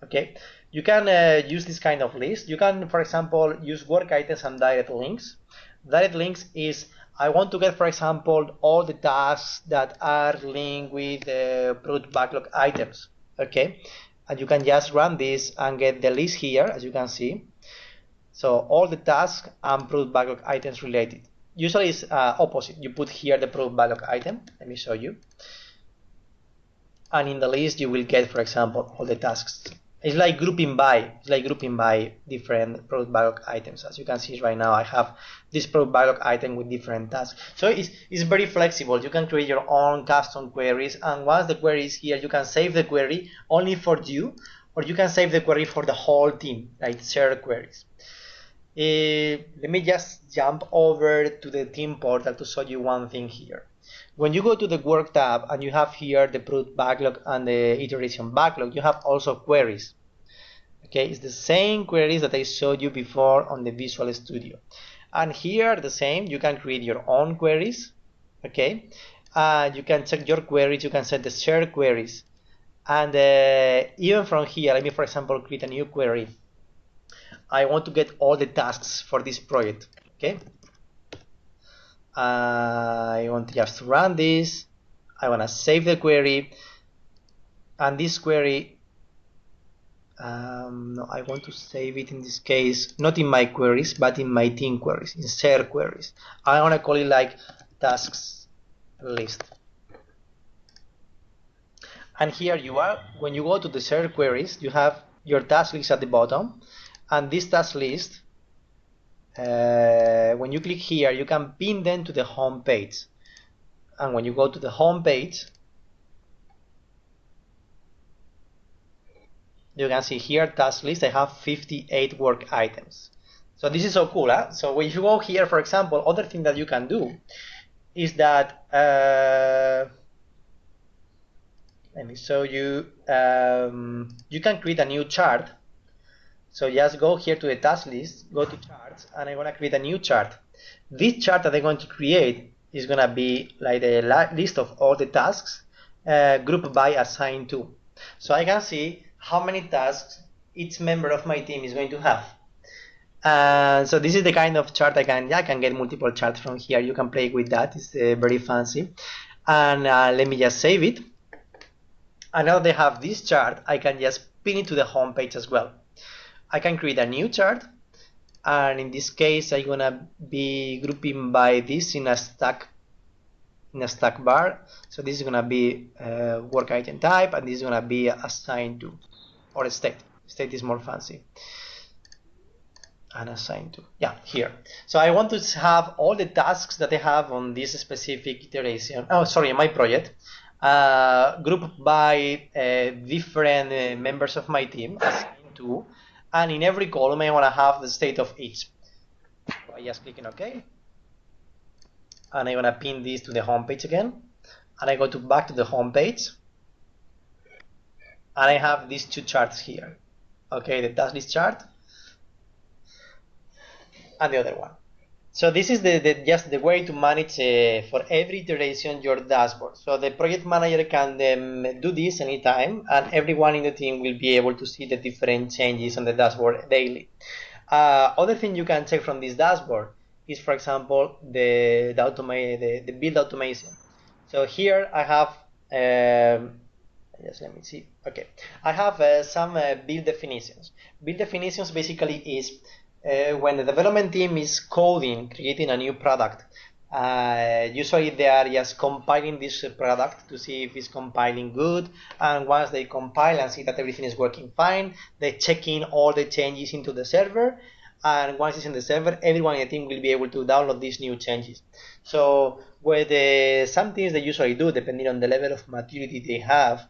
Okay, you can use this kind of list. You can, for example, use work items and direct links. Direct links is I want to get, for example, all the tasks that are linked with product backlog items. Okay, and you can just run this and get the list here, as you can see. So all the tasks and product backlog items related. Usually it's opposite. You put here the product backlog item. Let me show you. And in the list you will get, for example, all the tasks It's like grouping by. It's like grouping by different product backlog items. As you can see right now, I have this product backlog item with different tasks. So it's very flexible. You can create your own custom queries, and once the query is here, you can save the query only for you, or you can save the query for the whole team, like shared queries. Let me just jump over to the team portal to show you one thing here. When you go to the work tab and you have here the product backlog and the iteration backlog, you have also queries. Okay, it's the same queries that I showed you before on the Visual Studio. And here the same, you can create your own queries. Okay, you can check your queries, you can set the shared queries. And even from here, let me for example create a new query. I want to get all the tasks for this project. Okay, I want just to run this. I want to save the query, and this query, no, I want to save it in this case not in my queries but in my team queries, in shared queries. I want to call it like tasks list. And here you are. When you go to the shared queries, you have your task list at the bottom, and this task list, when you click here, you can pin them to the home page. And when you go to the home page, you can see here task list. I have 58 work items. So this is so cool, huh? So when you go here, for example, other thing that you can do is that let me show you. You can create a new chart. So just go here to the task list, go to charts, and I'm going to create a new chart. This chart that I'm going to create is going to be like the list of all the tasks grouped by assigned to. So I can see how many tasks each member of my team is going to have. So this is the kind of chart I can get multiple charts from here. You can play with that. It's very fancy. And let me just save it. And now they have this chart, I can just pin it to the home page as well. I can create a new chart, and in this case I'm gonna be grouping by this in a stack bar. So this is gonna be work item type, and this is gonna be assigned to, or state. State is more fancy. And assigned to, yeah, here. So I want to have all the tasks that I have on this specific iteration. Oh, sorry, my project. Grouped by different members of my team, assigned to, and in every column I want to have the state of each. So I just click on OK, and I want to pin this to the home page again, and I go back to the home page, and I have these two charts here. Okay, the task list chart and the other one. So this is just the way to manage for every iteration your dashboard. So the project manager can do this anytime, and everyone in the team will be able to see the different changes on the dashboard daily. Other thing you can check from this dashboard is, for example, the build automation. So here I have, just let me see. Okay, I have some build definitions. Build definitions basically is when the development team is coding, creating a new product, usually they are just compiling this product to see if it's compiling good, and once they compile and see that everything is working fine, they check in all the changes into the server, and once it's in the server, everyone in the team will be able to download these new changes. So what some things they usually do, depending on the level of maturity they have,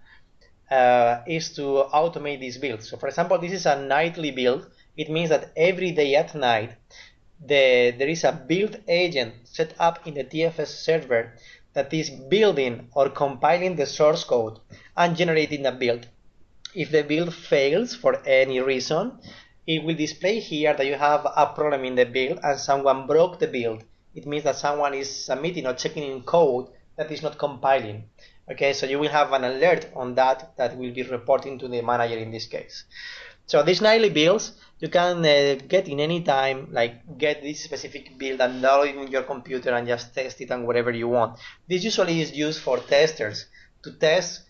is to automate these builds. So for example, this is a nightly build. It means that every day at night there is a build agent set up in the TFS server that is building or compiling the source code and generating a build. If the build fails for any reason, it will display here that you have a problem in the build and someone broke the build. It means that someone is submitting or checking in code that is not compiling. Okay, so you will have an alert on that will be reporting to the manager in this case. So these nightly builds you can get in any time, like get this specific build and download it in your computer and just test it and whatever you want. This usually is used for testers to test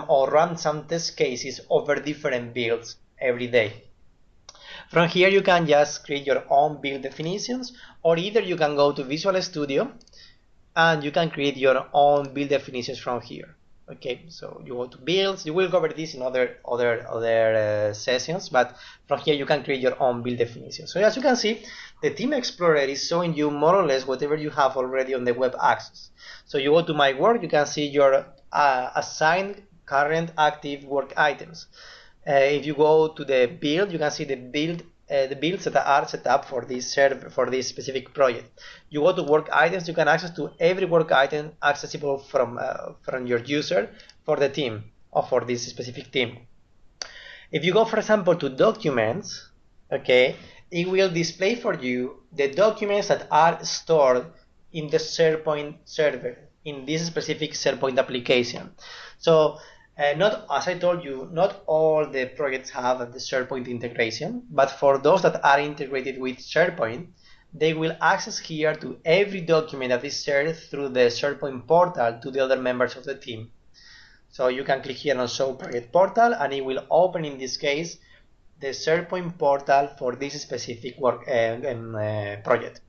or run some test cases over different builds every day. From here you can just create your own build definitions, or either you can go to Visual Studio and you can create your own build definitions from here. Okay, so you go to builds. You will cover this in other sessions, but from here you can create your own build definition. So as you can see, the Team Explorer is showing you more or less whatever you have already on the web access. So you go to My Work, you can see your assigned current active work items. If you go to the build, you can see the builds that are set up for this specific project. You go to work items, you can access to every work item accessible from your user for the team or for this specific team. If you go, for example, to documents, okay, it will display for you the documents that are stored in the SharePoint server in this specific SharePoint application. So not, as I told you, not all the projects have the SharePoint integration, but for those that are integrated with SharePoint, they will access here to every document that is shared through the SharePoint portal to the other members of the team. So you can click here on Show Project Portal, and it will open, in this case, the SharePoint portal for this specific work project.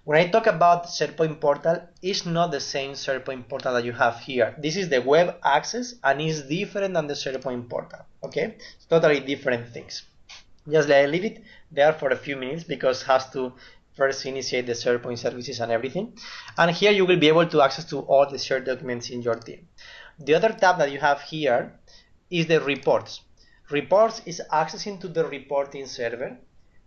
When I talk about the SharePoint portal, it's not the same SharePoint portal that you have here. This is the web access and is different than the SharePoint portal. Okay, it's totally different things. Just leave it there for a few minutes because it has to first initiate the SharePoint services and everything. And here you will be able to access to all the shared documents in your team. The other tab that you have here is the reports. Reports is accessing to the reporting server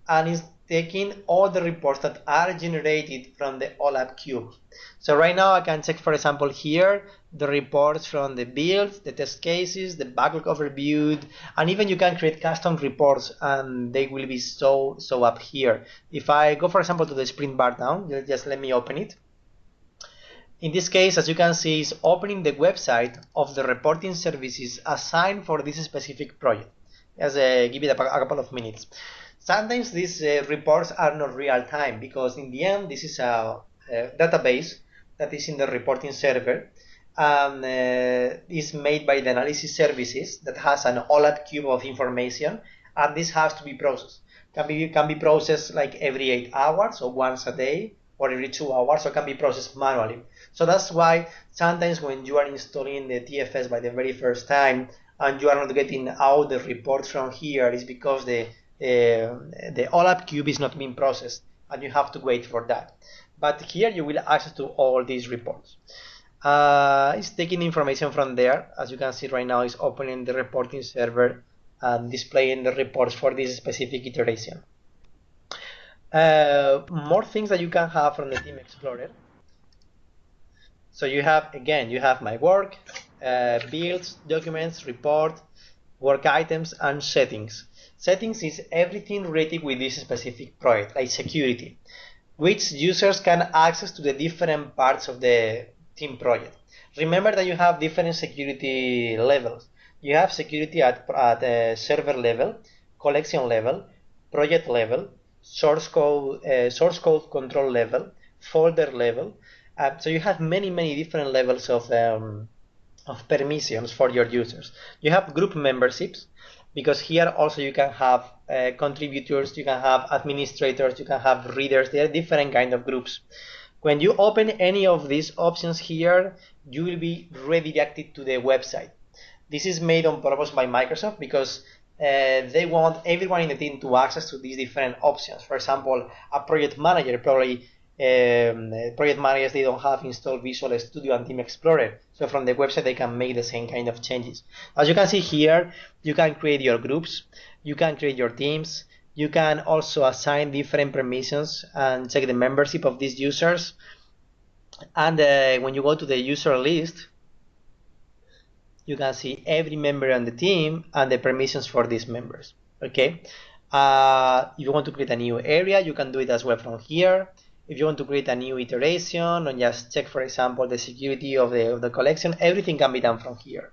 and is taking all the reports that are generated from the OLAP cube. So right now I can check, for example, here the reports from the builds, the test cases, the backlog overviewed, and even you can create custom reports and they will be so up here. If I go, for example, to the sprint bar down, just let me open it. In this case, as you can see, it's opening the website of the reporting services assigned for this specific project. Just give it a couple of minutes. Sometimes these reports are not real time because in the end, this is a database that is in the reporting server and is made by the analysis services that has an OLAP cube of information, and this has to be processed. Can be processed like every 8 hours or once a day or every 2 hours, or can be processed manually. So that's why sometimes when you are installing the TFS by the very first time and you are not getting out the reports from here, is because the OLAP cube is not being processed and you have to wait for that. But here you will access to all these reports. It's taking information from there. As you can see right now, it's opening the reporting server and displaying the reports for this specific iteration. More things that you can have from the Team Explorer. So you have, again, you have My Work, builds, documents, report, work items, and settings. Settings is everything related with this specific project, like security, which users can access to the different parts of the team project. Remember that you have different security levels. You have security at server level, collection level, project level, source code control level, folder level. So you have many different levels of permissions for your users. You have group memberships, because here also you can have contributors, you can have administrators, you can have readers. There are different kind of groups. When you open any of these options here, you will be redirected to the website. This is made on purpose by Microsoft because they want everyone in the team to access to these different options. For example, a project manager, probably project managers, they don't have installed Visual Studio and Team Explorer. So from the website, they can make the same kind of changes. As you can see here, you can create your groups, you can create your teams, you can also assign different permissions and check the membership of these users. And when you go to the user list, you can see every member on the team and the permissions for these members. Okay. If you want to create a new area, you can do it as well from here. If you want to create a new iteration and just check, for example, the security of the collection, everything can be done from here.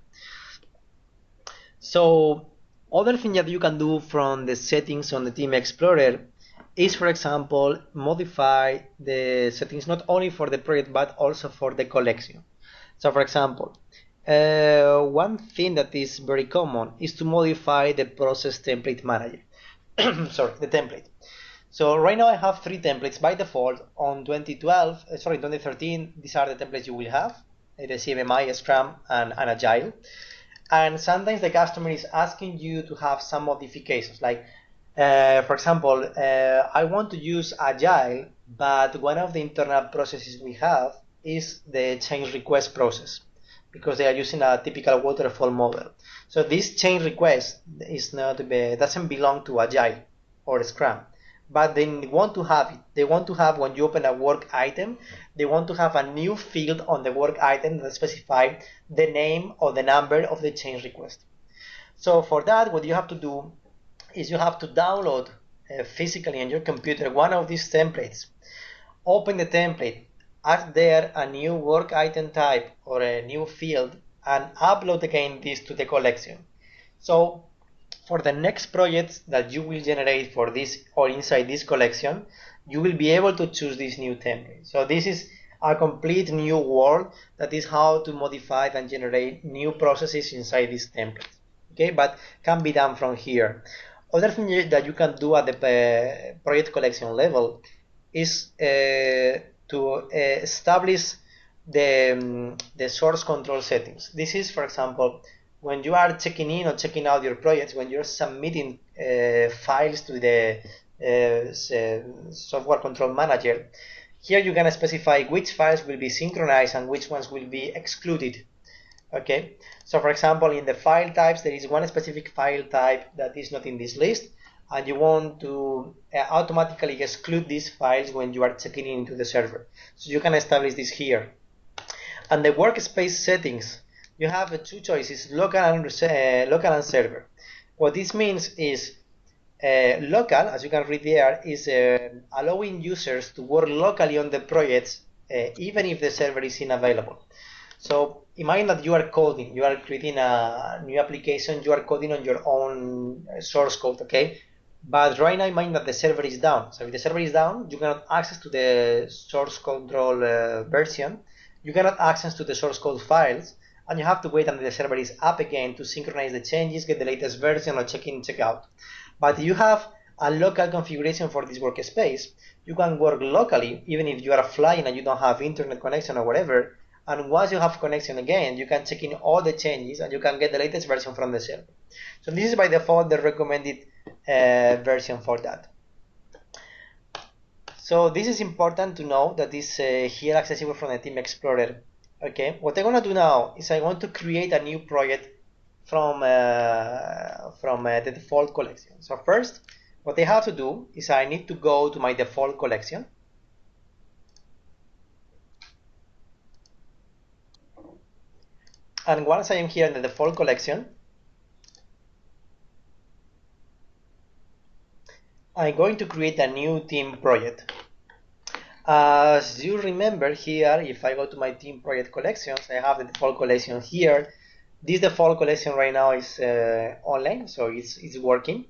So other thing that you can do from the settings on the Team Explorer is, for example, modify the settings not only for the project but also for the collection. So for example, one thing that is very common is to modify the process template manager. Sorry, the template. So right now I have 3 templates by default on 2013. These are the templates you will have. the CMMI, Scrum, and Agile. And sometimes the customer is asking you to have some modifications, like for example, I want to use Agile, but one of the internal processes we have is the change request process, because they are using a typical waterfall model. So this change request is doesn't belong to Agile or Scrum, but they want to have it. They want to have, when you open a work item, they want to have a new field on the work item that specifies the name or the number of the change request. So for that, what you have to do is you have to download physically on your computer one of these templates. Open the template, add there a new work item type or a new field, and upload again this to the collection. So for the next projects that you will generate for this or inside this collection, you will be able to choose this new template. So this is a complete new world, that is how to modify and generate new processes inside this template. Okay, but can be done from here. Other thing that you can do at the project collection level is to establish the source control settings. This is, for example, when you are checking in or checking out your projects, when you're submitting files to the software control manager, here you can specify which files will be synchronized and which ones will be excluded. Okay, so for example, in the file types, there is one specific file type that is not in this list, and you want to automatically exclude these files when you are checking into the server. So you can establish this here. And the workspace settings, you have two choices, local and server. What this means is local, as you can read there, is allowing users to work locally on the projects even if the server is unavailable. So imagine that you are coding, you are creating a new application, you are coding on your own source code, okay? But right now imagine that the server is down. So if the server is down, you cannot access to the source control version, you cannot access to the source code files, and you have to wait until the server is up again to synchronize the changes, get the latest version, or check in, check out. But if you have a local configuration for this workspace, you can work locally even if you are flying and you don't have internet connection or whatever. And once you have connection again, you can check in all the changes and you can get the latest version from the server. So this is by default the recommended version for that. So this is important to know that is here accessible from the Team Explorer. Okay, what I'm going to do now is I want to create a new project from the default collection. So first, what I have to do is I need to go to my default collection. And once I am here in the default collection, I'm going to create a new team project. As you remember here, if I go to my team project collections, I have the default collection here. This default collection right now is online, so it's working.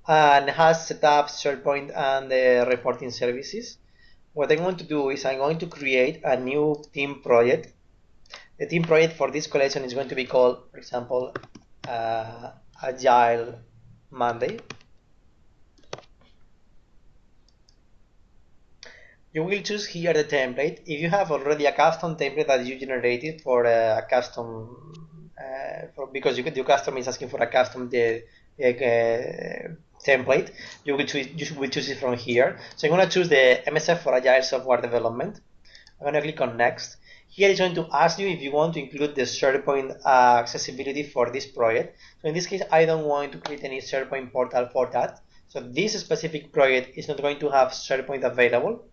And has set up SharePoint and reporting services. What I'm going to do is I'm going to create a new team project. The team project for this collection is going to be called, for example, Agile Monday. You will choose here the template. If you have already a custom template that you generated for a custom, because your customer is asking for a custom template, you will choose it from here. So I'm going to choose the MSF for Agile Software Development. I'm going to click on Next. Here it's going to ask you if you want to include the SharePoint accessibility for this project. So in this case, I don't want to create any SharePoint portal for that. So this specific project is not going to have SharePoint available.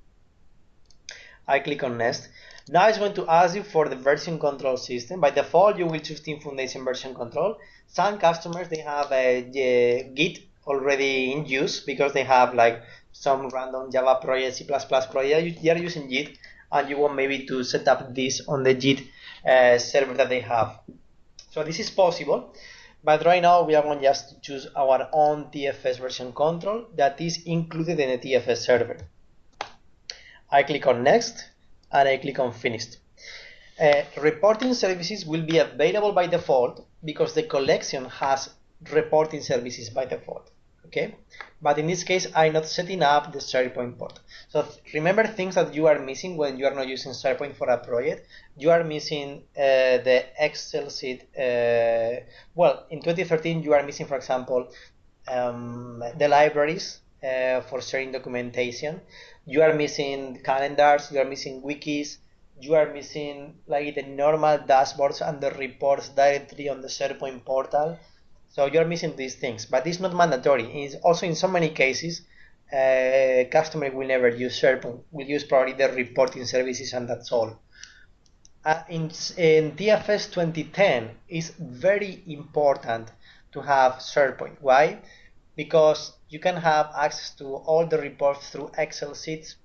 I click on Next. Now it's going to ask you for the version control system. By default, you will choose Team Foundation version control. Some customers, they have a Git already in use because they have like some random Java project, C++ project. They are using Git, and you want maybe to set up this on the Git server that they have. So this is possible, but right now we are going just to choose our own TFS version control that is included in the TFS server. I click on Next and I click on Finished. Reporting services will be available by default because the collection has reporting services by default. okay? But in this case, I'm not setting up the SharePoint port. So remember things that you are missing when you are not using SharePoint for a project. You are missing the Excel sheet. Well, in 2013, you are missing, for example, the libraries for sharing documentation. You are missing calendars. You are missing wikis. You are missing like the normal dashboards and the reports directly on the SharePoint portal. So you're missing these things, but it's not mandatory. It's also in so many cases, customer will never use SharePoint. Will use probably the reporting services, and that's all. In TFS 2010, it's very important to have SharePoint. Why? Because you can have access to all the reports through Excel sheets,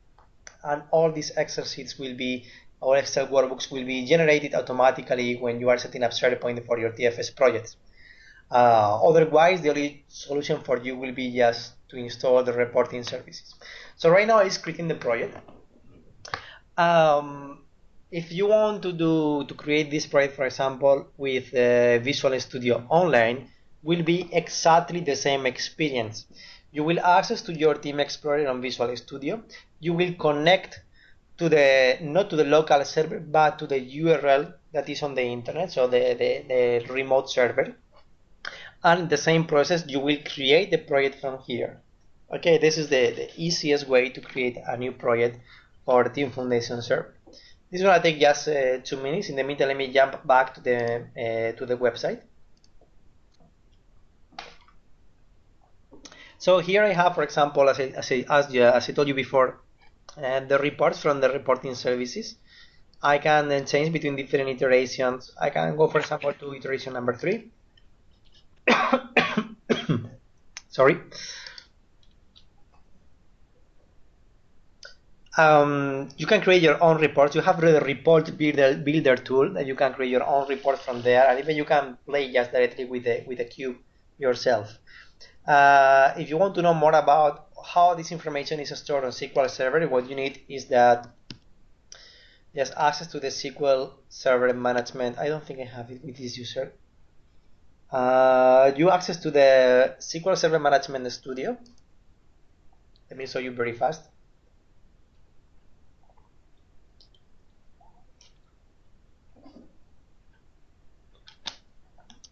and all these Excel sheets will be, or Excel workbooks will be generated automatically when you are setting up SharePoint for your TFS projects. Otherwise, the only solution for you will be just to install the reporting services. So right now it's creating the project. If you want to create this project, for example, with Visual Studio Online, will be exactly the same experience. You will access to your Team Explorer on Visual Studio. You will connect to the, not to the local server, but to the URL that is on the internet, so the remote server. And the same process, you will create the project from here. Okay, this is the easiest way to create a new project for the Team Foundation server. This is gonna take just 2 minutes. In the meantime, let me jump back to the website. So here I have, for example, as I told you before, the reports from the reporting services. I can then change between different iterations. I can go, for example, to iteration number 3. Sorry. You can create your own reports. You have the report builder tool that you can create your own report from there, and even you can play just directly with the cube yourself. If you want to know more about how this information is stored on SQL Server, what you need is that just access to the SQL Server management. I don't think I have it with this user. You access to the SQL Server Management Studio. Let me show you very fast.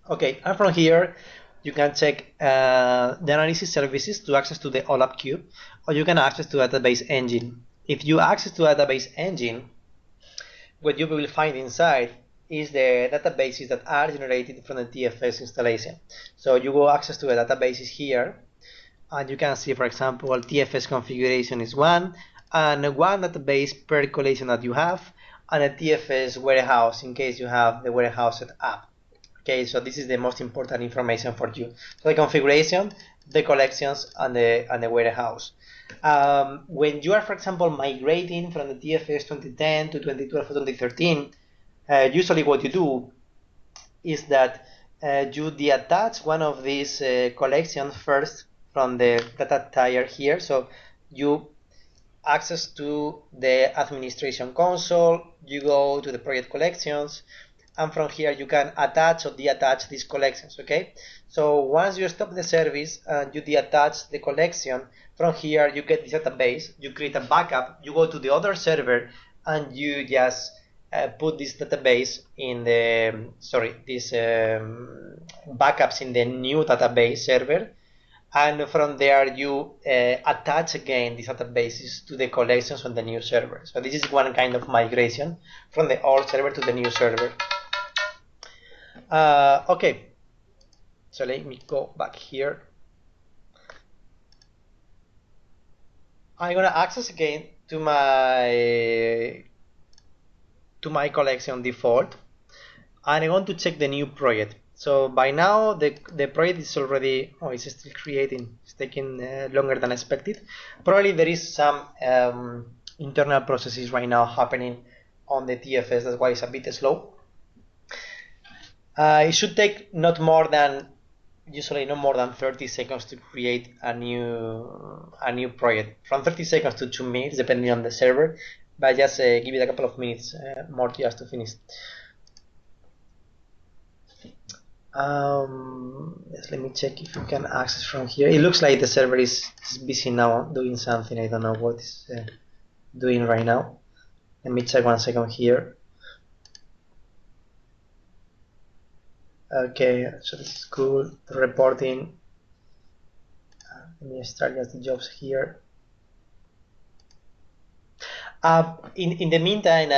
Okay, and from here you can check the analysis services to access to the OLAP cube, or you can access to database engine. If you access to database engine, what you will find inside is the databases that are generated from the TFS installation. So you go access to the databases here, and you can see, for example, TFS configuration is one, and one database per collection that you have, and a TFS warehouse in case you have the warehouse set up. Okay, so this is the most important information for you. So the configuration, the collections, and the warehouse. When you are, for example, migrating from the TFS 2010 to 2012 or 2013, usually what you do is that you detach one of these collections first from the data tier here. So you access to the administration console, you go to the project collections, and from here you can attach or detach these collections. Okay, so once you stop the service and you detach the collection, from here you get this database, you create a backup, you go to the other server, and you just put this database in the backups in the new database server, and from there you attach again these databases to the collections on the new server. So this is one kind of migration from the old server to the new server. Okay, so let me go back here. I'm gonna access again to my collection default, and I want to check the new project. So by now the project is already, oh, it's still creating. It's taking longer than expected. Probably there is some internal processes right now happening on the TFS, that's why it's a bit slow. It should take usually no more than 30 seconds to create a new project. From 30 seconds to 2 minutes, depending on the server, but just give it a couple of minutes more just to finish. Yes, let me check if you can access from here. It looks like the server is busy now doing something. I don't know what it's doing right now. Let me check 1 second here. Okay, so this is cool. The reporting. Let me start just the jobs here. In the meantime,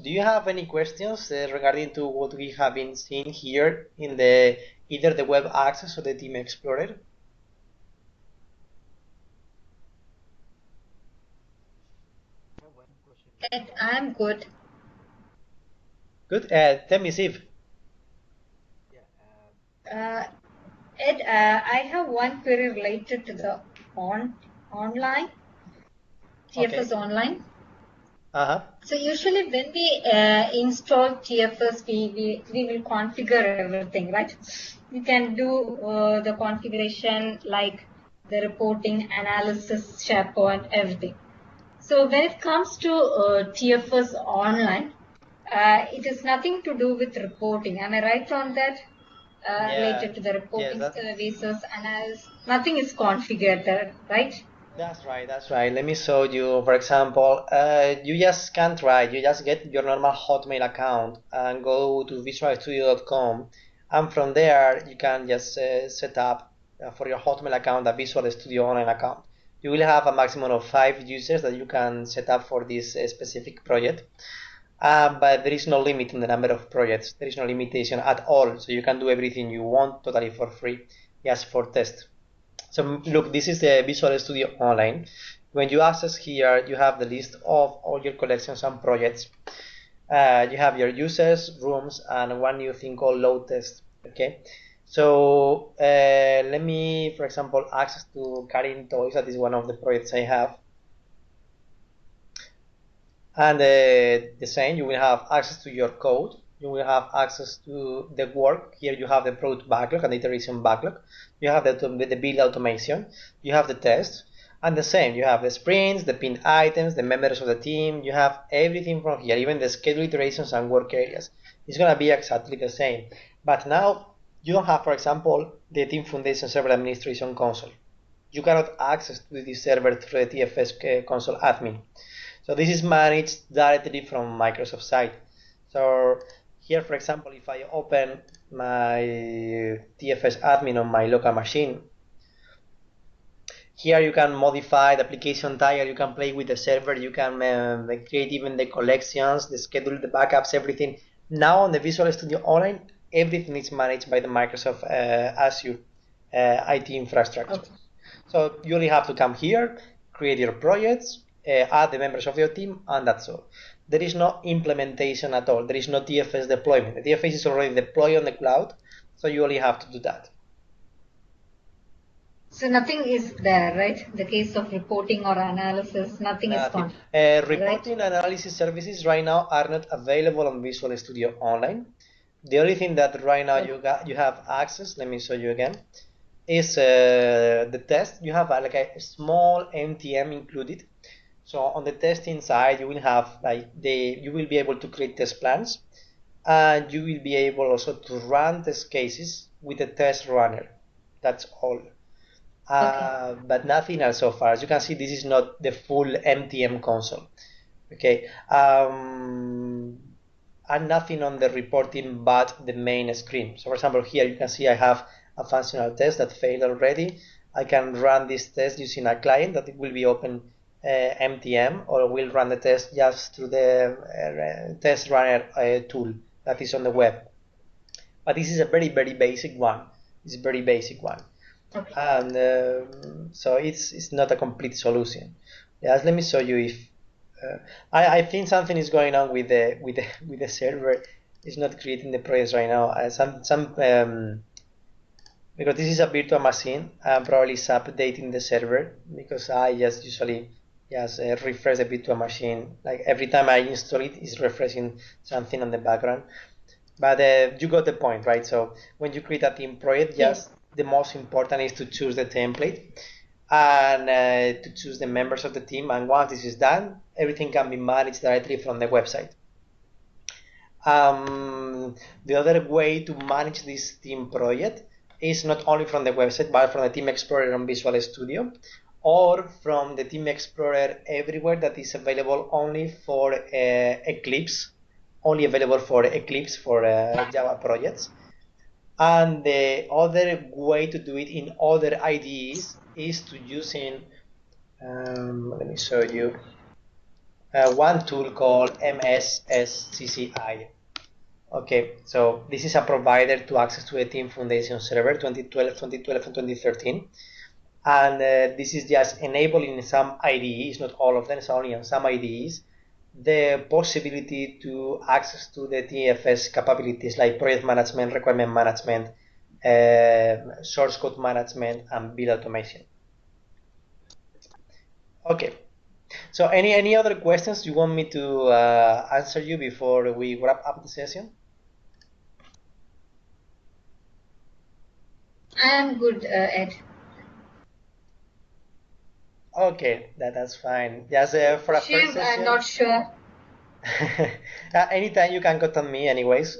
do you have any questions regarding to what we have been seeing here in the either the web access or the Team Explorer? I'm good. Good. Tell me, Steve. Uh, Ed, I have one query related to the online Okay. TFS online. Uh-huh. So usually when we install TFS, we will configure everything, right? We can do the configuration like the reporting, analysis, SharePoint, everything. So when it comes to TFS online, it is nothing to do with reporting. Am I right on that? Yeah. Related to the Yes, reporting services, analysis, nothing is configured there, right? that's right. That's right. Let me show you. For example, you just can't try. You just get your normal Hotmail account and go to visualstudio.com, and from there you can just set up for your Hotmail account a Visual Studio Online account. You will have a maximum of 5 users that you can set up for this specific project. But there is no limit in the number of projects. There is no limitation at all. So you can do everything you want totally for free, just for test. So look, this is the Visual Studio Online. When you access here, you have the list of all your collections and projects. You have your users, rooms, and one new thing called load test. Okay. So let me, for example, access to Karin Toys. That is one of the projects I have. And the same, you will have access to your code. You will have access to the work. Here you have the product backlog and the iteration backlog. You have the build automation. You have the test. And the same, you have the sprints, the pinned items, the members of the team. You have everything from here, even the schedule iterations and work areas. It's going to be exactly the same. But now you don't have, for example, the Team Foundation Server Administration console. You cannot access to this server through the TFS console admin. So this is managed directly from Microsoft side. So here, for example, if I open my TFS admin on my local machine, here you can modify the application title, you can play with the server, you can create even the collections, the schedule, the backups, everything. Now on the Visual Studio Online, everything is managed by the Microsoft Azure IT infrastructure. Okay. So you only have to come here, create your projects, add the members of your team, and that's all. There is no implementation at all. There is no TFS deployment. The TFS is already deployed on the cloud, so you only have to do that. So nothing is there, right? The case of reporting or analysis, nothing is Nothing. configured, right? Reporting analysis services right now are not available on Visual Studio Online. The only thing that right now Okay. you have access, let me show you again, is the test. You have like a small MTM included. So on the testing side, you will have like you will be able to create test plans, and you will be able also to run test cases with a test runner. That's all. Okay. But nothing else so far. As you can see, this is not the full MTM console. Okay, and nothing on the reporting but the main screen. So for example, here you can see I have a functional test that failed already. I can run this test using a client that it will be open MTM, or will run the test just through the test runner tool that is on the web. But this is a very basic one. It's a very basic one, Okay. and so it's not a complete solution. Yes, let me show you if I think something is going on with the server. It's not creating the projects right now. Some because this is a virtual machine, I'm probably it's updating the server, because I just usually just refresh the virtual machine. Like every time I install it, it's refreshing something on the background. But you got the point, right? So when you create a team project, Yes. just the most important is to choose the template and to choose the members of the team. And once this is done, everything can be managed directly from the website. The other way to manage this team project is not only from the website, but from the Team Explorer on Visual Studio, or from the Team Explorer everywhere that is available only for Eclipse, only available for Eclipse for Java projects. And the other way to do it in other IDEs is to using, let me show you, one tool called MSSCCI. Okay, so this is a provider to access to the Team Foundation server 2012, and 2013. And this is just enabling some IDEs, not all of them, it's only on some IDEs, the possibility to access to the TFS capabilities like project management, requirement management, source code management, and build automation. Okay, so any other questions you want me to answer you before we wrap up the session? I am good, Ed. Okay, that's fine. Just for a first session. I'm not sure. Anytime you can contact me anyways.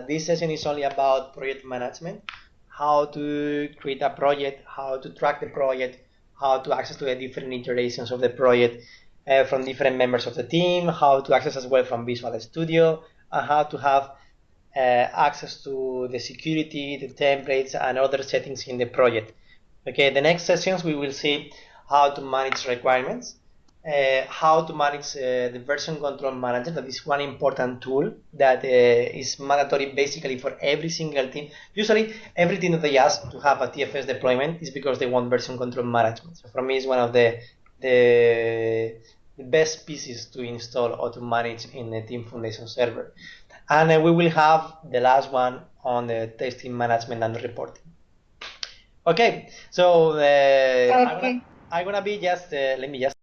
This session is only about project management, how to create a project, how to track the project, how to access to the different iterations of the project from different members of the team, how to access as well from Visual Studio, and how to have access to the security, the templates, and other settings in the project. Okay, the next sessions we will see how to manage requirements, how to manage the version control manager. That is one important tool that is mandatory basically for every single team. Usually every team that they ask to have a TFS deployment is because they want version control management. So for me it's one of the best pieces to install or to manage in the Team Foundation server. And we will have the last one on the testing management and reporting. Okay, so Okay. I'm gonna be just let me just